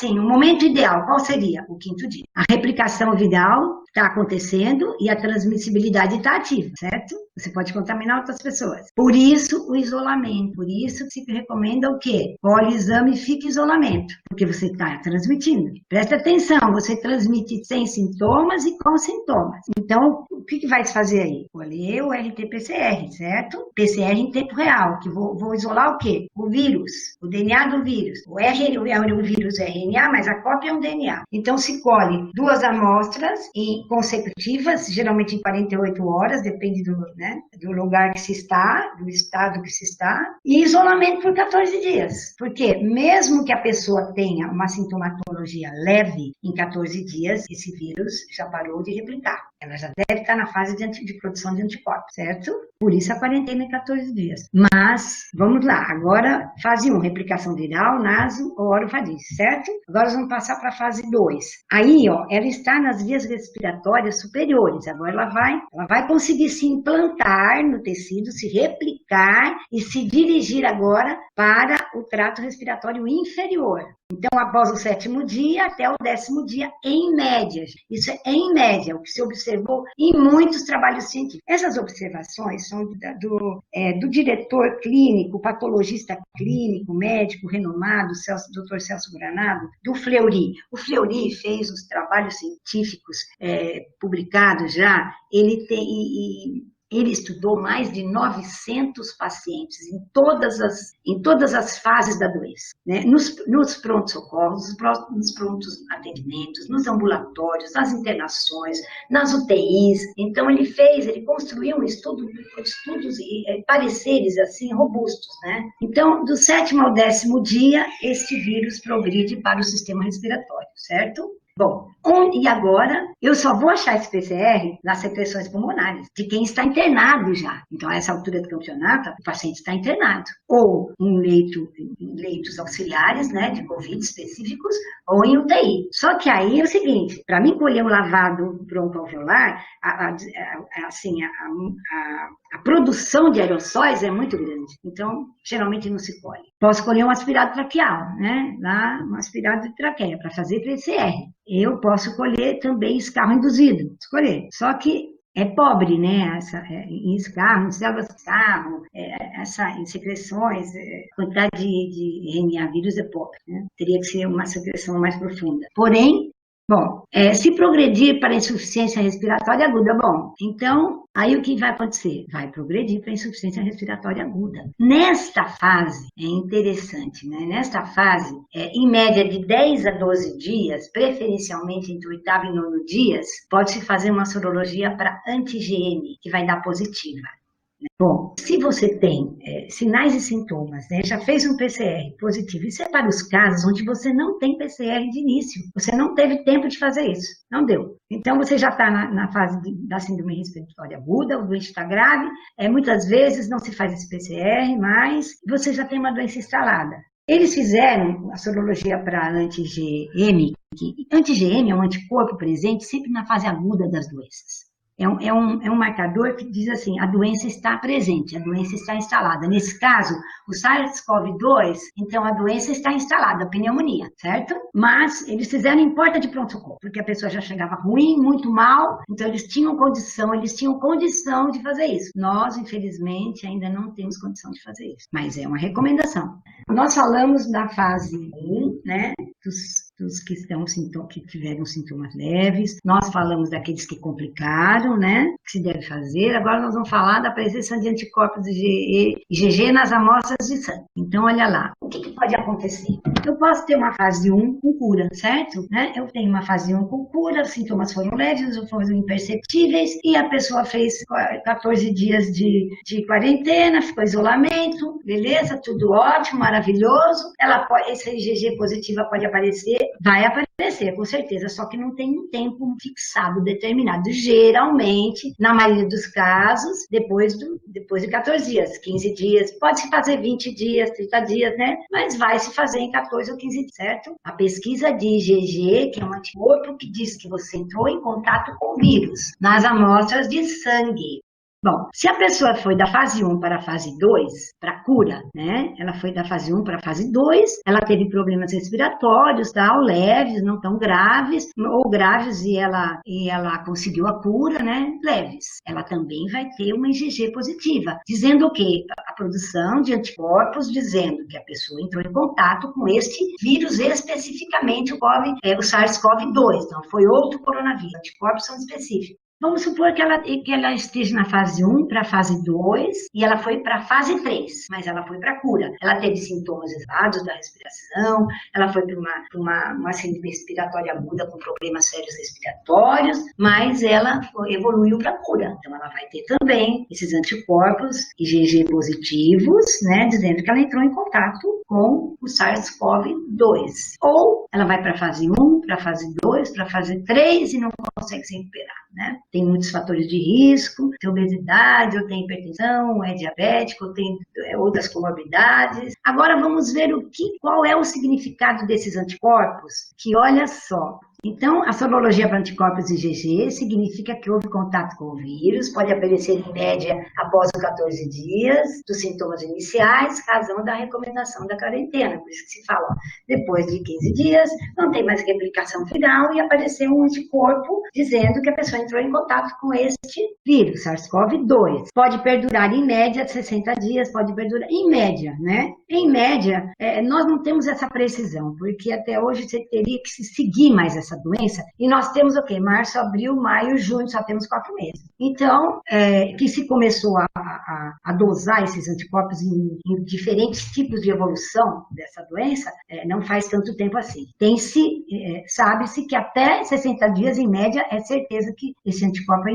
o momento ideal, qual seria? O 5º dia. A replicação viral está acontecendo e a transmissibilidade está ativa, certo? Você pode contaminar outras pessoas. Por isso, o isolamento. Por isso que se recomenda o quê? Colhe o exame e fica em isolamento, porque você está transmitindo. Presta atenção, você transmite sem sintomas e com sintomas. Então, o que vai se fazer aí? Colher o RT-PCR, certo? PCR em tempo real, que vou isolar o quê? O vírus, o DNA do vírus. O vírus é RNA, mas a cópia é um DNA. Então, se colhe 2 amostras consecutivas, geralmente em 48 horas, depende do lugar que se está, do estado que se está, e isolamento por 14 dias. Porque mesmo que a pessoa tenha uma sintomatologia leve, em 14 dias, esse vírus já parou de replicar. Ela já deve estar na fase de produção de anticorpos, certo? Por isso a quarentena em 14 dias. Mas, vamos lá, agora fase 1, replicação viral, naso ou orofaringe, certo? Agora nós vamos passar para a fase 2. Aí, ó, ela está nas vias respiratórias superiores. Agora ela vai conseguir se implantar no tecido, se replicar e se dirigir agora para o trato respiratório inferior. Então, após o 7º dia até o 10º dia, em média. Isso é em média, o que se observou em muitos trabalhos científicos. Essas observações são do diretor clínico, patologista clínico, médico renomado, Dr. Celso Granado, do Fleury. O Fleury fez os trabalhos científicos publicados já, ele estudou mais de 900 pacientes em todas as fases da doença, né? Nos prontos-socorros, nos prontos atendimentos, nos ambulatórios, nas internações, nas UTIs. Então, ele construiu estudos e pareceres assim robustos, né? Então, do 7º ao 10º dia, este vírus progride para o sistema respiratório, certo? Bom, e agora eu só vou achar esse PCR nas secreções pulmonares, de quem está internado já. Então, a essa altura do campeonato, o paciente está internado. Ou em leitos auxiliares, né, de Covid específicos, ou em UTI. Só que aí é o seguinte, para mim colher um lavado broncoalveolar, a produção de aerossóis é muito grande. Então, geralmente não se colhe. Posso colher um aspirado traqueal, né? Lá, um aspirado de traqueia, para fazer PCR. Eu posso colher também escarro induzido, escolher. Só que é pobre, né? Em escarro, em células de escarro, em secreções, quantidade de RNA vírus é pobre, né? Teria que ser uma secreção mais profunda. Porém, bom, se progredir para insuficiência respiratória aguda, bom, então, aí o que vai acontecer? Vai progredir para insuficiência respiratória aguda. Nesta fase, é interessante, né? Nesta fase, em média de 10 a 12 dias, preferencialmente entre o 8º e 9º dias, pode-se fazer uma sorologia para anti-IgM, que vai dar positiva. Bom, se você tem sinais e sintomas, né, já fez um PCR positivo, isso é para os casos onde você não tem PCR de início, você não teve tempo de fazer isso, não deu. Então, você já está na fase da síndrome respiratória aguda, o doente está grave, muitas vezes não se faz esse PCR, mas você já tem uma doença instalada. Eles fizeram a sorologia para anti-IgM, que anti-IgM é um anticorpo presente sempre na fase aguda das doenças. É um marcador que diz assim, a doença está presente, a doença está instalada. Nesse caso, o SARS-CoV-2, então a doença está instalada, a pneumonia, certo? Mas eles fizeram em porta de pronto-socorro, porque a pessoa já chegava ruim, muito mal, então eles tinham condição de fazer isso. Nós, infelizmente, ainda não temos condição de fazer isso, mas é uma recomendação. Nós falamos da fase 1, né, dos que tiveram sintomas leves, nós falamos daqueles que complicaram, né, que se deve fazer. Agora nós vamos falar da presença de anticorpos IgG nas amostras de sangue. Então, olha lá, o que pode acontecer? Eu posso ter uma fase 1 com cura, certo? Né? Eu tenho uma fase 1 com cura, os sintomas foram leves, foram imperceptíveis, e a pessoa fez 14 dias de quarentena, ficou em isolamento, beleza, tudo ótimo, maravilhoso. Essa IgG positiva pode aparecer, vai aparecer, com certeza, só que não tem um tempo fixado, determinado. Geralmente, na maioria dos casos, depois de 14 dias, 15 dias, pode-se fazer 20 dias, 30 dias, né? Mas vai se fazer em 14 ou 15 dias, certo? A pesquisa de IgG, que é um anticorpo que diz que você entrou em contato com o vírus, nas amostras de sangue. Bom, se a pessoa foi da fase 1 para a fase 2, para cura, né? Ela foi da fase 1 para a fase 2, ela teve problemas respiratórios, tal, leves, não tão graves, ou graves e ela conseguiu a cura, né? Leves. Ela também vai ter uma IgG positiva, dizendo o quê? A produção de anticorpos, dizendo que a pessoa entrou em contato com este vírus, especificamente o SARS-CoV-2, não foi outro coronavírus, anticorpos são específicos. Vamos supor que ela esteja na fase 1 para a fase 2 e ela foi para a fase 3, mas ela foi para a cura. Ela teve sintomas elevados da respiração, ela foi para uma síndrome respiratória aguda com problemas sérios respiratórios, mas ela evoluiu para a cura. Então, ela vai ter também esses anticorpos IgG positivos, né, dizendo que ela entrou em contato com o SARS-CoV-2. Ou ela vai para a fase 1, para a fase 2, para a fase 3 e não consegue se recuperar. né? Tem muitos fatores de risco, tem obesidade, ou tem hipertensão, ou é diabético, ou tem outras comorbidades. Agora vamos ver qual é o significado desses anticorpos, que olha só. Então, a sorologia para anticorpos IgG significa que houve contato com o vírus, pode aparecer em média após os 14 dias dos sintomas iniciais, razão da recomendação da quarentena. Por isso que se fala, ó, depois de 15 dias, não tem mais replicação viral e apareceu um anticorpo dizendo que a pessoa entrou em contato com este vírus, SARS-CoV-2. Pode perdurar em média 60 dias, pode perdurar em média, né? Em média, nós não temos essa precisão, porque até hoje você teria que se seguir mais essa doença, e nós temos o quê? Março, abril, maio, junho, só temos 4 meses. Então, que se começou a dosar esses anticorpos em diferentes tipos de evolução dessa doença, não faz tanto tempo assim. Sabe-se que até 60 dias, em média, é certeza que esse anticorpo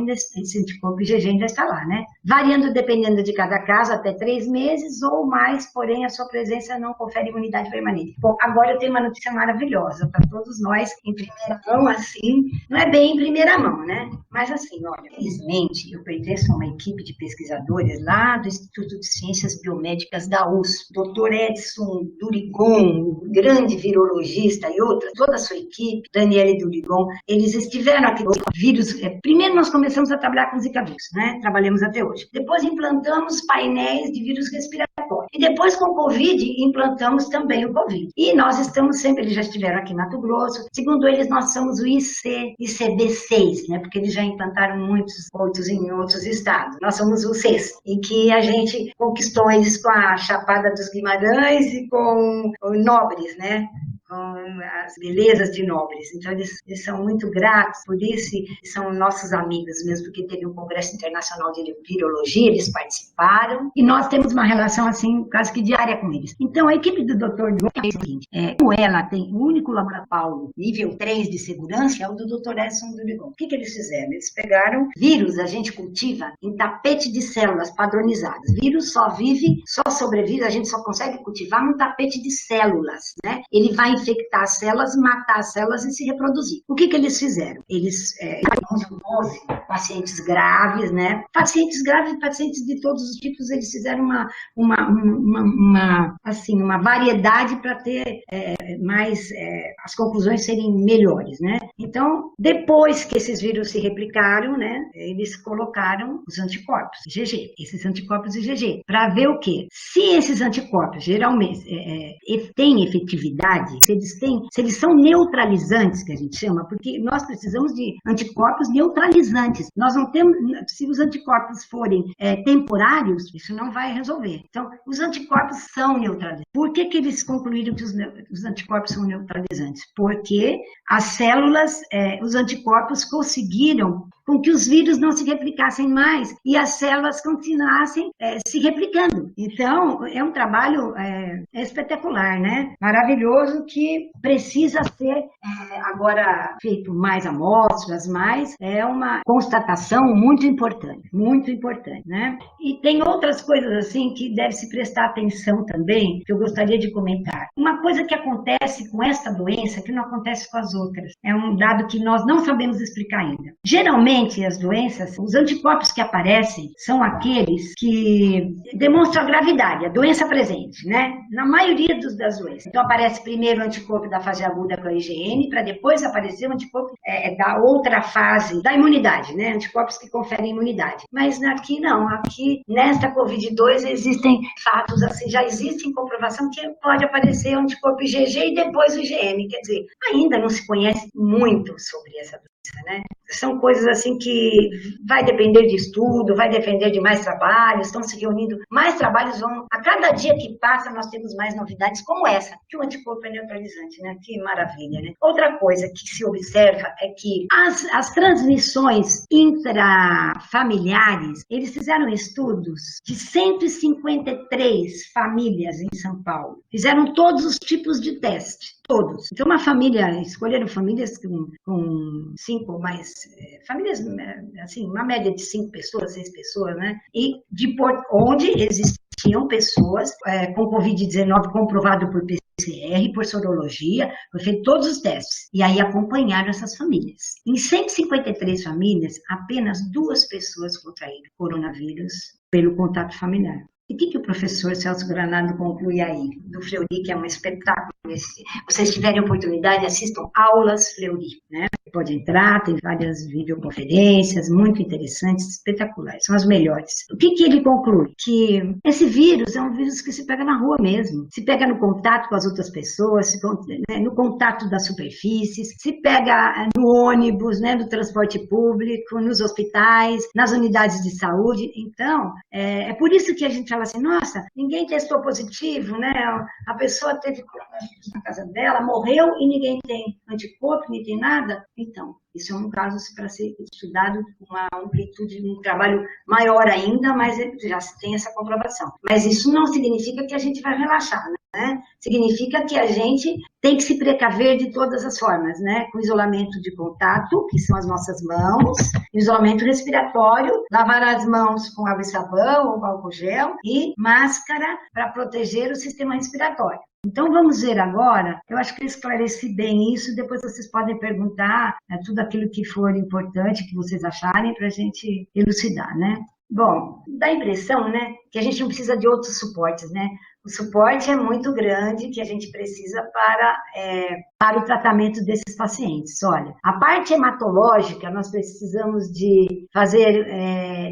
IgG ainda está lá, né? Variando dependendo de cada caso, até 3 meses ou mais, porém a sua presença não confere imunidade permanente. Bom, agora eu tenho uma notícia maravilhosa para todos nós, em primeira mão, assim, não é bem em primeira mão, né? Mas assim, olha, felizmente eu pertenço a uma equipe de pesquisadores lá do Instituto de Ciências Biomédicas da USP, Dr. Edson Durigon, grande virologista e outros, toda a sua equipe, Daniele Durigon, eles estiveram aqui com vírus. Primeiro nós começamos a trabalhar com Zika vírus, né? Trabalhamos até hoje. Depois implantamos painéis de vírus respiratório. E depois com o Covid, implantamos também o Covid. E nós estamos sempre, eles já estiveram aqui em Mato Grosso, segundo eles, nós somos o ICB6, né? Porque eles já implantaram muitos outros em outros estados. Nós somos o 6, em que a gente conquistou eles com a Chapada dos Guimarães e com o Nobres, né? Com as belezas de Nobres. Então, eles são muito gratos por isso, e são nossos amigos mesmo, porque teve um congresso internacional de virologia, eles participaram, e nós temos uma relação, assim, quase que diária com eles. Então, a equipe do Dr. Durigon é o seguinte, como ela tem o único laboratório nível 3 de segurança, é o do Dr. Edson Durigon. O que eles fizeram? Eles pegaram vírus, a gente cultiva em tapete de células padronizadas. Vírus só sobrevive, a gente só consegue cultivar num tapete de células, né? Ele vai infectar as células, matar as células e se reproduzir. O que eles fizeram? Eles, 12 pacientes graves, né? Pacientes graves e pacientes de todos os tipos, eles fizeram uma variedade para ter as conclusões serem melhores, né? Então, depois que esses vírus se replicaram, né? Eles colocaram os anticorpos IgG, esses anticorpos IgG, para ver o quê? Se esses anticorpos geralmente têm efetividade, se eles são neutralizantes, que a gente chama, porque nós precisamos de anticorpos neutralizantes. Nós não temos, se os anticorpos forem temporários, isso não vai resolver. Então, os anticorpos são neutralizantes. Por que eles concluíram que os anticorpos são neutralizantes? Porque as células, os anticorpos conseguiram com que os vírus não se replicassem mais e as células continuassem se replicando. Então, é um trabalho espetacular, né? Maravilhoso, que precisa ser agora feito mais amostras, mas é uma constatação muito importante, né? E tem outras coisas assim que deve se prestar atenção também, que eu gostaria de comentar. Uma coisa que acontece com esta doença que não acontece com as outras, é um dado que nós não sabemos explicar ainda. Geralmente, as doenças, os anticorpos que aparecem são aqueles que demonstram a gravidade, a doença presente, né? Na maioria das doenças. Então, aparece primeiro o anticorpo da fase aguda com a IgM, para depois aparecer o anticorpo da outra fase da imunidade, né? Anticorpos que conferem imunidade. Mas aqui não, aqui nesta Covid-2 existem fatos assim, já existe comprovação que pode aparecer o anticorpo IgG e depois o IgM, quer dizer, ainda não se conhece muito sobre essa doença, né? São coisas assim que vai depender de estudo, vai depender de mais trabalhos, estão se reunindo, mais trabalhos vão, a cada dia que passa nós temos mais novidades como essa, que o anticorpo é neutralizante, né? Que maravilha, né? Outra coisa que se observa é que as transmissões intrafamiliares, eles fizeram estudos de 153 famílias em São Paulo, fizeram todos os tipos de teste. Todos. Então, escolheram famílias com 5 ou mais, famílias, assim, uma média de 5 pessoas, 6 pessoas, né? E onde existiam pessoas com Covid-19 comprovado por pesquisa PCR, por sorologia, foi feito todos os testes. E aí acompanharam essas famílias. Em 153 famílias, apenas 2 pessoas contraíram coronavírus pelo contato familiar. E o que o professor Celso Granado conclui aí? Do Fleury, que é um espetáculo. Se vocês tiverem oportunidade, assistam aulas Fleury, né? Pode entrar, tem várias videoconferências muito interessantes, espetaculares, são as melhores. O que ele conclui? Que esse vírus é um vírus que se pega na rua mesmo, se pega no contato com as outras pessoas, no contato das superfícies, se pega no ônibus, né, no transporte público, nos hospitais, nas unidades de saúde. Então, é por isso que a gente fala assim, nossa, ninguém testou positivo, né? A pessoa teve coronavírus na casa dela, morreu e ninguém tem anticorpo, ninguém tem nada. Então, isso é um caso para ser estudado com uma amplitude, um trabalho maior ainda, mas já se tem essa comprovação. Mas isso não significa que a gente vai relaxar, né? Significa que a gente tem que se precaver de todas as formas, né? Com isolamento de contato, que são as nossas mãos, isolamento respiratório, lavar as mãos com água e sabão ou com álcool gel e máscara para proteger o sistema respiratório. Então, vamos ver agora, eu acho que eu esclareci bem isso, depois vocês podem perguntar tudo aquilo que for importante, que vocês acharem, para a gente elucidar, né? Bom, dá a impressão, né, que a gente não precisa de outros suportes, né? O suporte é muito grande que a gente precisa para o tratamento desses pacientes. Olha, a parte hematológica, nós precisamos de fazer,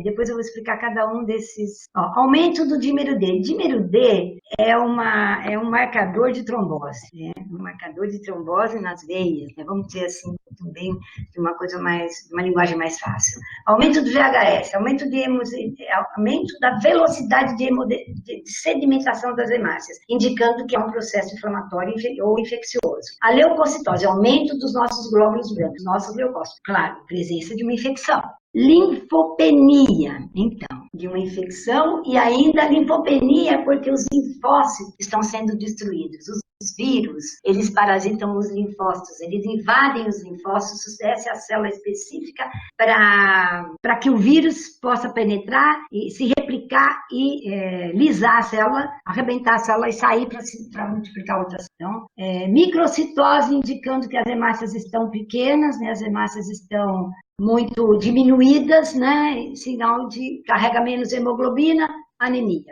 depois eu vou explicar cada um desses. Aumento do dímero D. Dímero D é um marcador de trombose, né? Um marcador de trombose nas veias, né? Vamos dizer assim, também de uma coisa mais, uma linguagem mais fácil. Aumento do VHS, aumento da velocidade de sedimentação das hemácias, indicando que é um processo inflamatório ou infeccioso. A leucocitose, aumento dos nossos glóbulos brancos, nossos leucócitos. Claro, presença de uma infecção. Linfopenia, então, de uma infecção e ainda linfopenia porque os linfócitos estão sendo destruídos. Os vírus, eles parasitam os linfócitos, eles invadem os linfócitos, essa é a célula específica para que o vírus possa penetrar e se replicar e lisar a célula, arrebentar a célula e sair para multiplicar outras. Então, microcitose indicando que as hemácias estão pequenas, né, as hemácias estão muito diminuídas, né, sinal de carrega menos hemoglobina, anemia.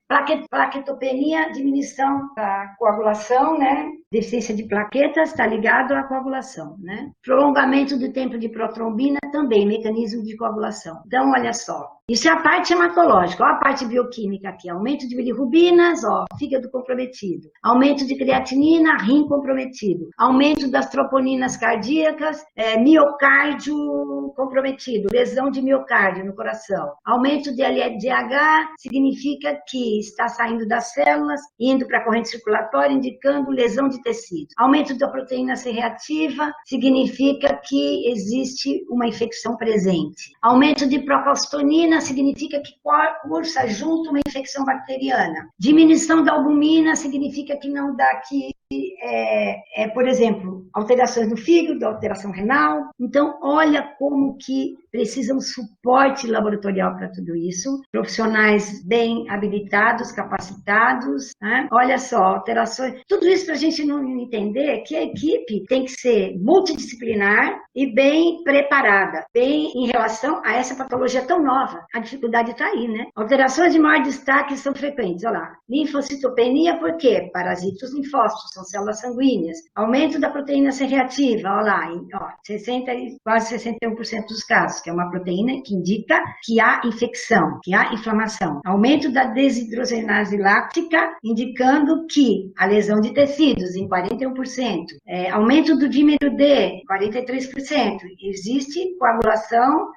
Plaquetopenia, diminuição da coagulação, né? Deficiência de plaquetas está ligado à coagulação, né? Prolongamento do tempo de protrombina também, mecanismo de coagulação. Então, olha só, isso é a parte hematológica, olha a parte bioquímica aqui, aumento de bilirrubinas, fígado comprometido, aumento de creatinina, rim comprometido, aumento das troponinas cardíacas, miocárdio comprometido, lesão de miocárdio no coração, aumento de LDH significa que está saindo das células, indo para a corrente circulatória, indicando lesão de tecido. Aumento da proteína C reativa significa que existe uma infecção presente. Aumento de procalcitonina significa que cursa junto uma infecção bacteriana. Diminuição da albumina significa que não dá por exemplo, alterações no fígado, alteração renal. Então, olha como que precisa um suporte laboratorial para tudo isso. Profissionais bem habilitados, capacitados, né? Olha só, alterações. Tudo isso para a gente não entender que a equipe tem que ser multidisciplinar e bem preparada, bem em relação a essa patologia tão nova. A dificuldade está aí, né? Alterações de maior destaque são frequentes. Olha lá, linfocitopenia, por quê? Parasitos linfócitos, são células sanguíneas. Aumento da proteína C reativa, olha lá, quase 61% dos casos, que é uma proteína que indica que há infecção, que há inflamação. Aumento da desidrogenase láctica, indicando que a lesão de tecidos, em 41%. Aumento do dímero D, 43%. Existe coagulação,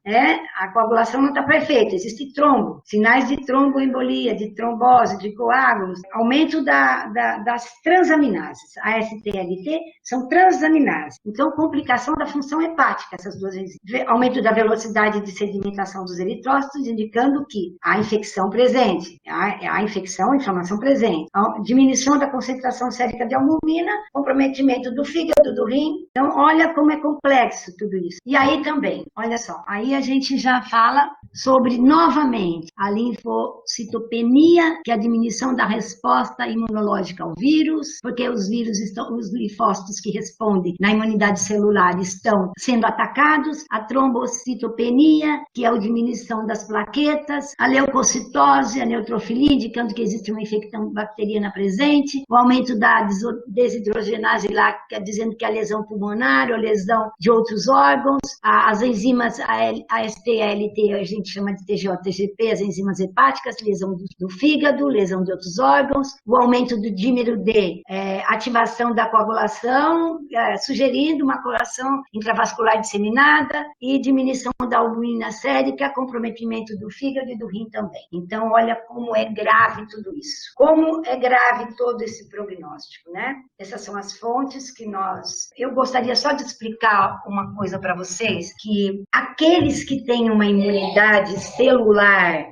a coagulação não está perfeita, existe trombo, sinais de tromboembolia, de trombose, de coágulos. Aumento das transaminases, AST e ALT, são transaminases. Então, complicação da função hepática, essas duas enzimas. Aumento da velocidade de sedimentação dos eritrócitos, indicando que há infecção presente, há infecção, inflamação presente. Diminuição da concentração sérica de albumina, comprometimento do fígado, do rim. Então, olha como é complexo tudo isso. E aí também, olha só, aí a gente já fala sobre, novamente, a linfocitopenia, que é a diminuição da resposta imunológica ao vírus, porque os os vírus os linfócitos que respondem na imunidade celular estão sendo atacados, a trombocitopenia, que é a diminuição das plaquetas, a leucocitose, a neutrofilia, indicando que existe uma infecção bacteriana presente, o aumento da desidrogenase láctea, dizendo que é a lesão pulmonar ou lesão de outros órgãos, as enzimas AST, ALT, a gente chama de TGO, TGP, as enzimas hepáticas, lesão do fígado, lesão de outros órgãos, o aumento do dímero D, ativação da coagulação, sugerindo uma coagulação intravascular disseminada e diminuição da albumina sérica, comprometimento do fígado e do rim também. Então, olha como é grave tudo isso. Como é grave todo esse prognóstico, né? Essas são as fontes que Eu gostaria só de explicar uma coisa para vocês, que aqueles que têm uma imunidade celular,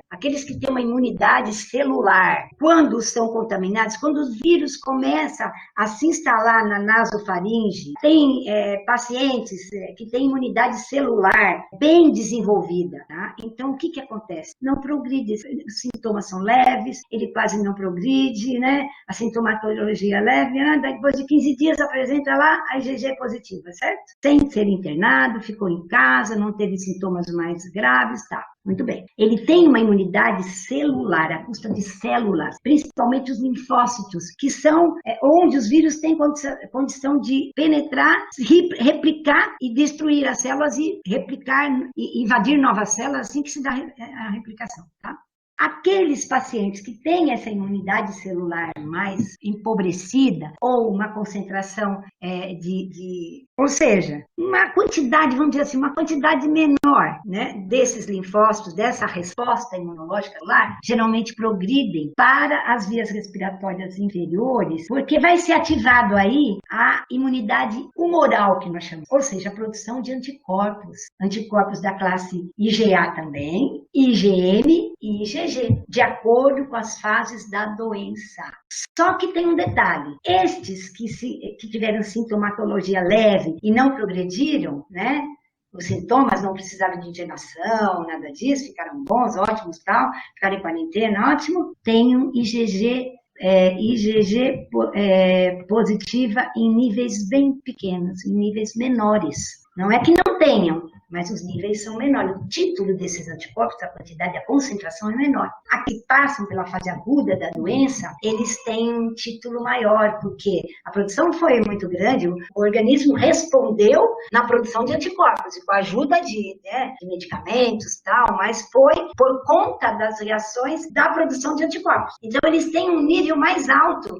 quando são contaminados, quando os vírus começam a se instalar na nasofaringe, tem pacientes que têm imunidade celular bem desenvolvida, tá? Então, o que acontece? Não progride, os sintomas são leves, ele quase não progride, né? A sintomatologia leve, depois de 15 dias apresenta lá a IgG positiva, certo? Sem ser internado, ficou em casa, não teve sintomas mais graves, tá? Muito bem. Ele tem uma imunidade celular, à custa de células, principalmente os linfócitos, que são onde os vírus têm condição de penetrar, replicar e destruir as células e replicar e invadir novas células assim que se dá a replicação, tá? Aqueles pacientes que têm essa imunidade celular mais empobrecida ou uma concentração ou seja, uma quantidade, vamos dizer assim, uma quantidade menor, né, desses linfócitos, dessa resposta imunológica celular, geralmente progridem para as vias respiratórias inferiores, porque vai ser ativado aí a imunidade humoral, que nós chamamos, ou seja, a produção de anticorpos da classe IgA também, IgM e IgG, de acordo com as fases da doença. Só que tem um detalhe, estes que tiveram sintomatologia leve e não progrediram, né? Os sintomas não precisaram de internação, nada disso, ficaram bons, ótimos, tal, ficaram em quarentena, ótimo. Tem um IgG positiva em níveis bem pequenos, em níveis menores. Não é que não tenham, mas os níveis são menores. O título desses anticorpos, a quantidade, a concentração é menor. A que passam pela fase aguda da doença, eles têm um título maior, porque a produção foi muito grande, o organismo respondeu na produção de anticorpos, e com a ajuda de medicamentos e tal, mas foi por conta das reações da produção de anticorpos. Então, eles têm um nível mais alto,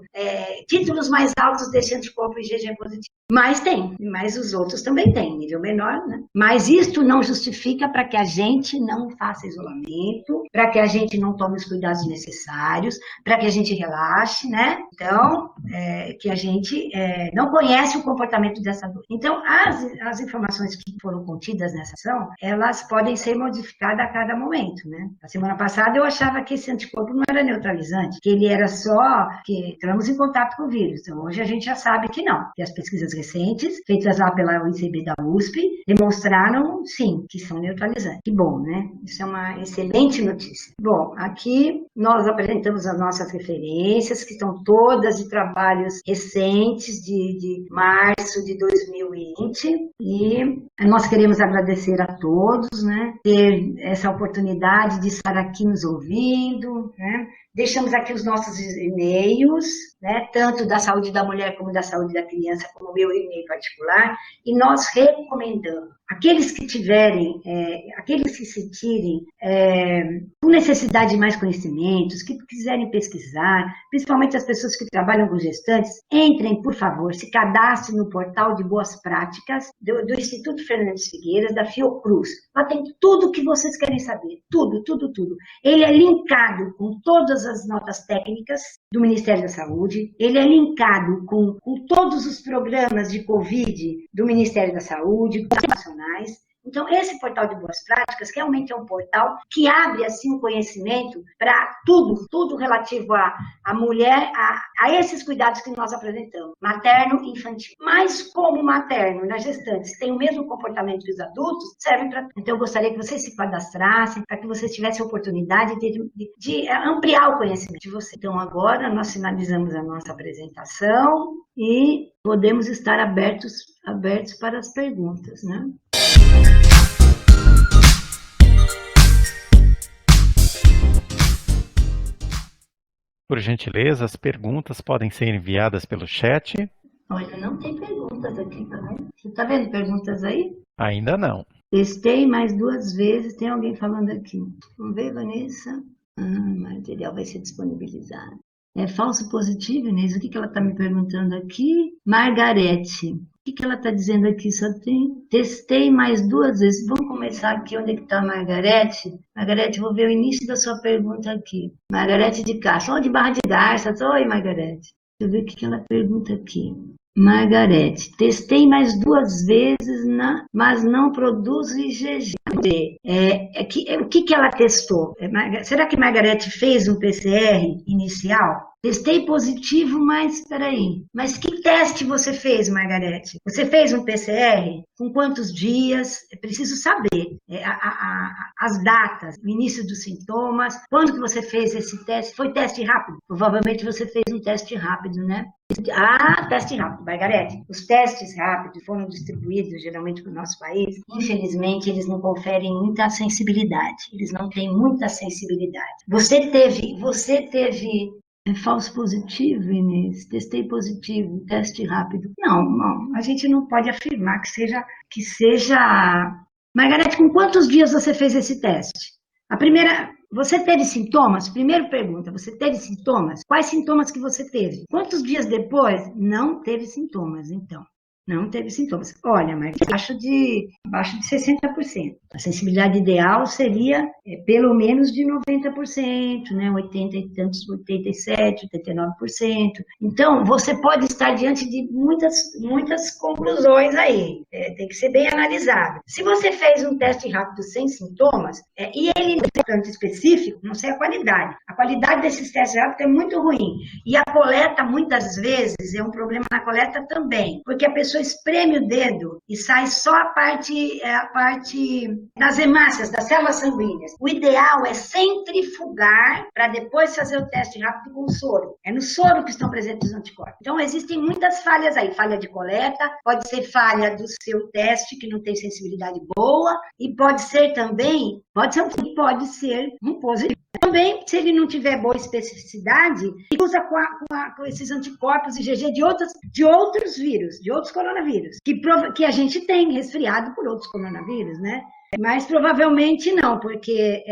títulos mais altos desse anticorpo IgG positivo. Mas os outros também têm, nível menor, né? Mas isto não justifica para que a gente não faça isolamento, para que a gente não tome os cuidados necessários, para que a gente relaxe, né? Então, que a gente não conhece o comportamento dessa doença. Então, as informações que foram contidas nessa ação, elas podem ser modificadas a cada momento, né? A semana passada eu achava que esse anticorpo não era neutralizante, que ele era só que entramos em contato com o vírus. Então, hoje a gente já sabe que não, que as pesquisas recentes, feitas lá pela UNCB da USP, demonstraram, sim, que são neutralizantes. Que bom, né? Isso é uma excelente notícia. Bom, aqui nós apresentamos as nossas referências, que estão todas de trabalhos recentes, de março de 2020, e nós queremos agradecer a todos, né, ter essa oportunidade de estar aqui nos ouvindo, né? Deixamos aqui os nossos e-mails, né, tanto da saúde da mulher como da saúde da criança, como o meu e-mail particular, e nós recomendamos aqueles que tiverem, aqueles que sentirem com necessidade de mais conhecimentos, que quiserem pesquisar, principalmente as pessoas que trabalham com gestantes, entrem, por favor, se cadastrem no portal de boas práticas do Instituto Fernandes Figueiras, da Fiocruz. Lá tem tudo o que vocês querem saber, tudo, tudo, tudo. Ele é linkado com todas as notas técnicas do Ministério da Saúde, ele é linkado com todos os programas de Covid do Ministério da Saúde, nacionais. Então, esse portal de boas práticas realmente é um portal que abre, assim, um conhecimento para tudo relativo à mulher, a esses cuidados que nós apresentamos, materno e infantil. Mas como materno nas gestantes tem o mesmo comportamento que os adultos, serve para... Então, eu gostaria que vocês se cadastrassem, para que vocês tivessem a oportunidade de ampliar o conhecimento de vocês. Então, agora nós finalizamos a nossa apresentação e podemos estar abertos para as perguntas, né? Por gentileza, as perguntas podem ser enviadas pelo chat. Olha, não tem perguntas aqui, tá vendo? Você está vendo perguntas aí? Ainda não. Testei mais 2 vezes, tem alguém falando aqui. Vamos ver, Vanessa. Material vai ser disponibilizado. É falso positivo, Inês? O que ela está me perguntando aqui? Margarete. O que ela está dizendo aqui? Só tem... Testei mais 2 vezes. Vamos começar aqui. Onde é que está a Margarete? Margarete, vou ver o início da sua pergunta aqui. Margarete de Castro. De Barra de Garças. Oi, Margarete. Deixa eu ver o que ela pergunta aqui. Margarete, testei mais 2 vezes, mas não produz IgG. O que ela testou? Será que Margarete fez um PCR inicial? Testei positivo, mas espera aí. Mas que teste você fez, Margarete? Você fez um PCR? Com quantos dias? É preciso saber as datas, o início dos sintomas, quando que você fez esse teste? Foi teste rápido? Provavelmente você fez um teste rápido, né? Teste rápido, Margarete. Os testes rápidos foram distribuídos geralmente para o nosso país. Infelizmente, eles não conferem muita sensibilidade. Eles não têm muita sensibilidade. Você teve falso positivo, Inês? Testei positivo, teste rápido. Não, a gente não pode afirmar que seja... Margarete, com quantos dias você fez esse teste? Você teve sintomas? Primeira pergunta, você teve sintomas? Quais sintomas que você teve? Quantos dias depois? Não teve sintomas, então. Não teve sintomas. Olha, mas abaixo de 60%. A sensibilidade ideal seria pelo menos de 90%, né? 80 e tantos, 87%, 89%. Então, você pode estar diante de muitas conclusões aí. Tem que ser bem analisado. Se você fez um teste rápido sem sintomas, e ele não é tanto específico, não sei a qualidade. A qualidade desses testes rápidos é muito ruim. E a coleta, muitas vezes, é um problema na coleta também. Porque a pessoa espreme o dedo e sai só a parte das hemácias, das células sanguíneas. O ideal é centrifugar para depois fazer o teste rápido com o soro. É no soro que estão presentes os anticorpos. Então, existem muitas falhas aí. Falha de coleta, pode ser falha do seu teste, que não tem sensibilidade boa, e pode ser um positivo. Também, se ele não tiver boa especificidade, ele usa com esses anticorpos IgG de outros vírus, de outros coronavírus, que a gente tem resfriado por outros coronavírus, né? Mas provavelmente não, porque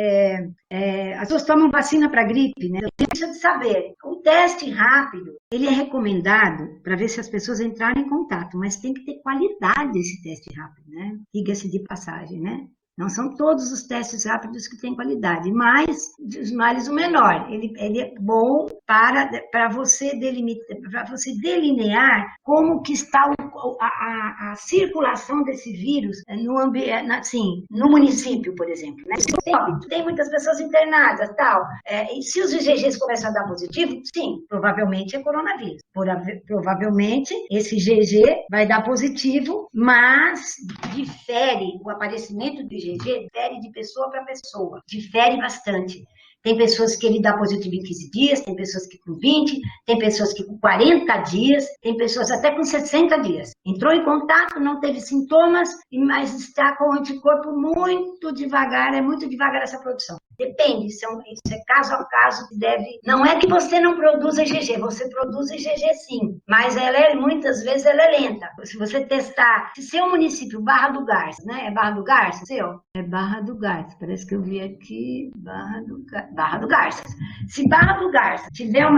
as pessoas tomam vacina para gripe, né? Deixa de saber. O teste rápido, ele é recomendado para ver se as pessoas entrarem em contato, mas tem que ter qualidade esse teste rápido, né? Diga-se de passagem, né? Não são todos os testes rápidos que têm qualidade, mas dos males o menor. Ele é bom para você delinear como que está a circulação desse vírus no município, por exemplo. Né? Tem muitas pessoas internadas, tal. E se os IgGs começam a dar positivo, sim, provavelmente é coronavírus. Provavelmente esse IgG vai dar positivo, mas difere o aparecimento do IgG, difere de pessoa para pessoa, difere bastante. Tem pessoas que ele dá positivo em 15 dias, tem pessoas que com 20, tem pessoas que com 40 dias, tem pessoas até com 60 dias. Entrou em contato, não teve sintomas, mas está com o anticorpo muito devagar, é muito devagar essa produção. Depende, isso é caso a caso que deve... Não é que você não produz IgG, você produz IgG sim, mas muitas vezes ela é lenta. Se você testar, se seu município, Barra do Garças, né? É Barra do Garças, seu? É Barra do Garças, parece que eu vi aqui, Barra do Garças. Se Barra do Garças tiver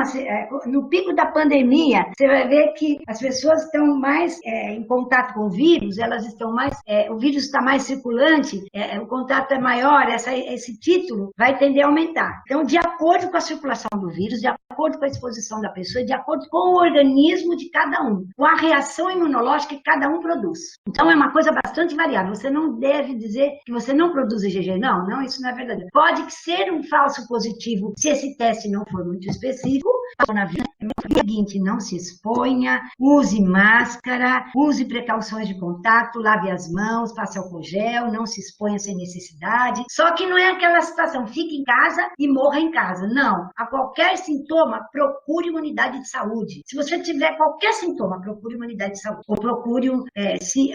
no pico da pandemia, você vai ver que as pessoas estão mais em contato com o vírus, elas estão mais... o vírus está mais circulante, o contato é maior, esse título positivo, vai tender a aumentar. Então, de acordo com a circulação do vírus, de acordo com a exposição da pessoa, de acordo com o organismo de cada um, com a reação imunológica que cada um produz. Então, é uma coisa bastante variável. Você não deve dizer que você não produz IgG. Não, isso não é verdade. Pode ser um falso positivo se esse teste não for muito específico. O seguinte, não se exponha, use máscara, use precauções de contato, lave as mãos, passe álcool gel, não se exponha sem necessidade. Só que não é aquela situação, fique em casa e morra em casa. Não. A qualquer sintoma, procure uma unidade de saúde. Se você tiver qualquer sintoma, procure uma unidade de saúde. Ou procure, se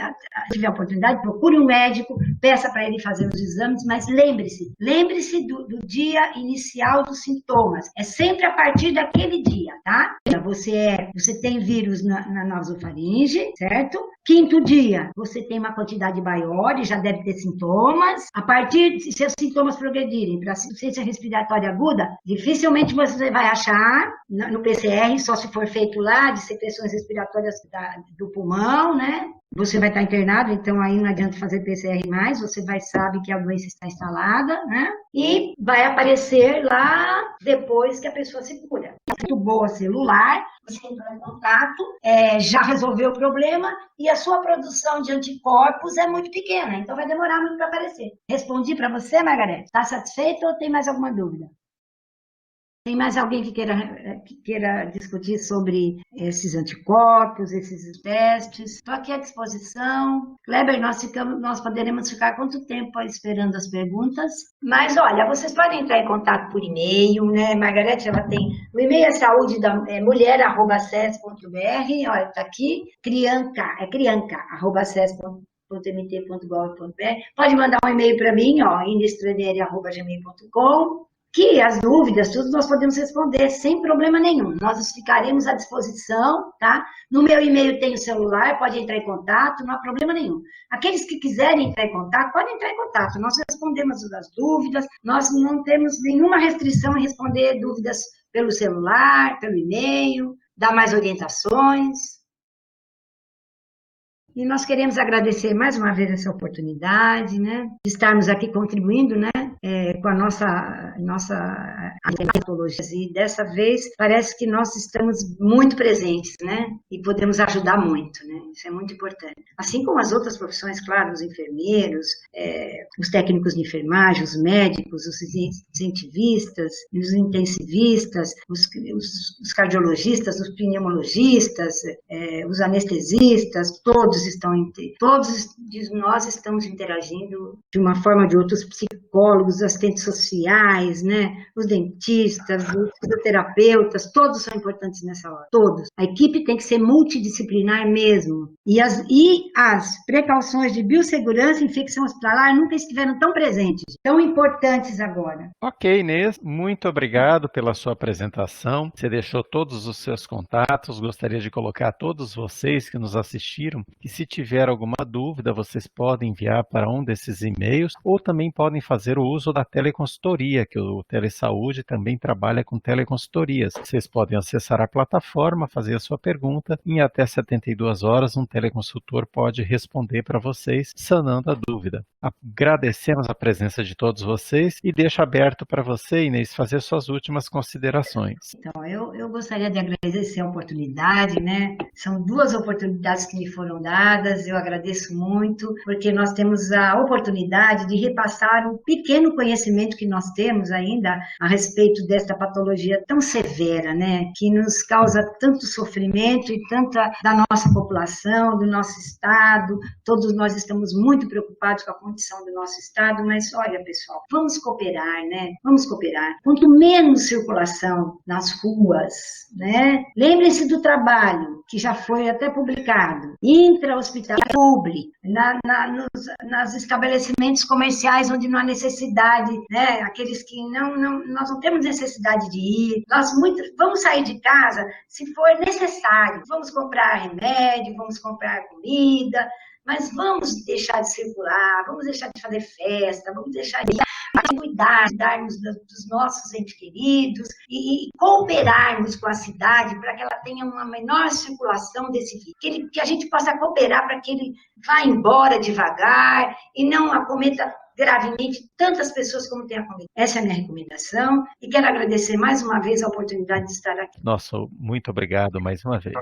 tiver oportunidade, procure um médico, peça para ele fazer os exames, mas lembre-se do dia inicial dos sintomas. É sempre a partir daquele dia, tá? Você tem vírus na nasofaringe, certo? Quinto dia, você tem uma quantidade maior e já deve ter sintomas. A partir de seus sintomas progredirem para insuficiência respiratória aguda, dificilmente você vai achar no PCR, só se for feito lá, de secreções respiratórias do pulmão, né? Você vai estar internado, então aí não adianta fazer PCR mais, você sabe que a doença está instalada, né? E vai aparecer lá depois que a pessoa se cura. Muito boa celular, você entrou em contato, já resolveu o problema e a sua produção de anticorpos é muito pequena, então vai demorar muito para aparecer. Respondi para você, Margarete? Está satisfeita ou tem mais alguma dúvida? Tem mais alguém que queira discutir sobre esses anticorpos, esses testes? Estou aqui à disposição. Kleber, nós poderemos ficar quanto tempo esperando as perguntas? Mas, olha, vocês podem entrar em contato por e-mail, né? Margarete, ela tem... O e-mail é mulher@ces.br, olha, está aqui. crianca@ces.mt.gov.br. Pode mandar um e-mail para mim, inestranere@gmail.com. Que as dúvidas, tudo nós podemos responder sem problema nenhum. Nós ficaremos à disposição, tá? No meu e-mail tem o celular, pode entrar em contato, não há problema nenhum. Aqueles que quiserem entrar em contato, podem entrar em contato. Nós respondemos as dúvidas, nós não temos nenhuma restrição em responder dúvidas pelo celular, pelo e-mail, dar mais orientações. E nós queremos agradecer mais uma vez essa oportunidade, né? De estarmos aqui contribuindo, né? Com a nossa patologia. E dessa vez parece que nós estamos muito presentes, né? E podemos ajudar muito, né? Isso é muito importante. Assim como as outras profissões, claro, os enfermeiros, os técnicos de enfermagem, os médicos, os incentivistas, os intensivistas, os cardiologistas, os pneumologistas, os anestesistas, todos nós estamos interagindo de uma forma ou de outra, os psicólogos, os assistentes sociais, né? Os dentistas, os fisioterapeutas, todos são importantes nessa hora, todos. A equipe tem que ser multidisciplinar mesmo. E as precauções de biossegurança e infecção hospitalar nunca estiveram tão presentes, tão importantes agora. Ok, Inês, muito obrigado pela sua apresentação. Você deixou todos os seus contatos. Gostaria de colocar a todos vocês que nos assistiram que se tiver alguma dúvida, vocês podem enviar para um desses e-mails ou também podem fazer o uso da teleconsultoria, que o Telesaúde também trabalha com teleconsultorias. Vocês podem acessar a plataforma, fazer a sua pergunta e em até 72 horas um teleconsultor pode responder para vocês, sanando a dúvida. Agradecemos a presença de todos vocês e deixo aberto para você, Inês, fazer suas últimas considerações. Então, eu gostaria de agradecer a oportunidade, né? São 2 oportunidades que me foram dadas, eu agradeço muito, porque nós temos a oportunidade de repassar um pequeno conhecimento que nós temos ainda a respeito desta patologia tão severa, né? Que nos causa tanto sofrimento e tanta da nossa população, do nosso estado. Todos nós estamos muito preocupados com a condição do nosso estado, mas olha, pessoal, vamos cooperar, né? Vamos cooperar. Quanto menos circulação nas ruas, né? Lembrem-se do trabalho, que já foi até publicado, intra-hospitalar público, nos estabelecimentos comerciais onde não há necessidade, né? Aqueles que nós não temos necessidade de ir, vamos sair de casa se for necessário, vamos comprar remédio, vamos comprar comida, mas vamos deixar de circular, vamos deixar de fazer festa, vamos deixar de cuidarmos dos nossos entes queridos e cooperarmos com a cidade para que ela tenha uma menor circulação desse vírus, que a gente possa cooperar para que ele vá embora devagar e não acometa gravemente tantas pessoas como tem acontecido. Essa é a minha recomendação e quero agradecer mais uma vez a oportunidade de estar aqui. Nossa, muito obrigado mais uma vez.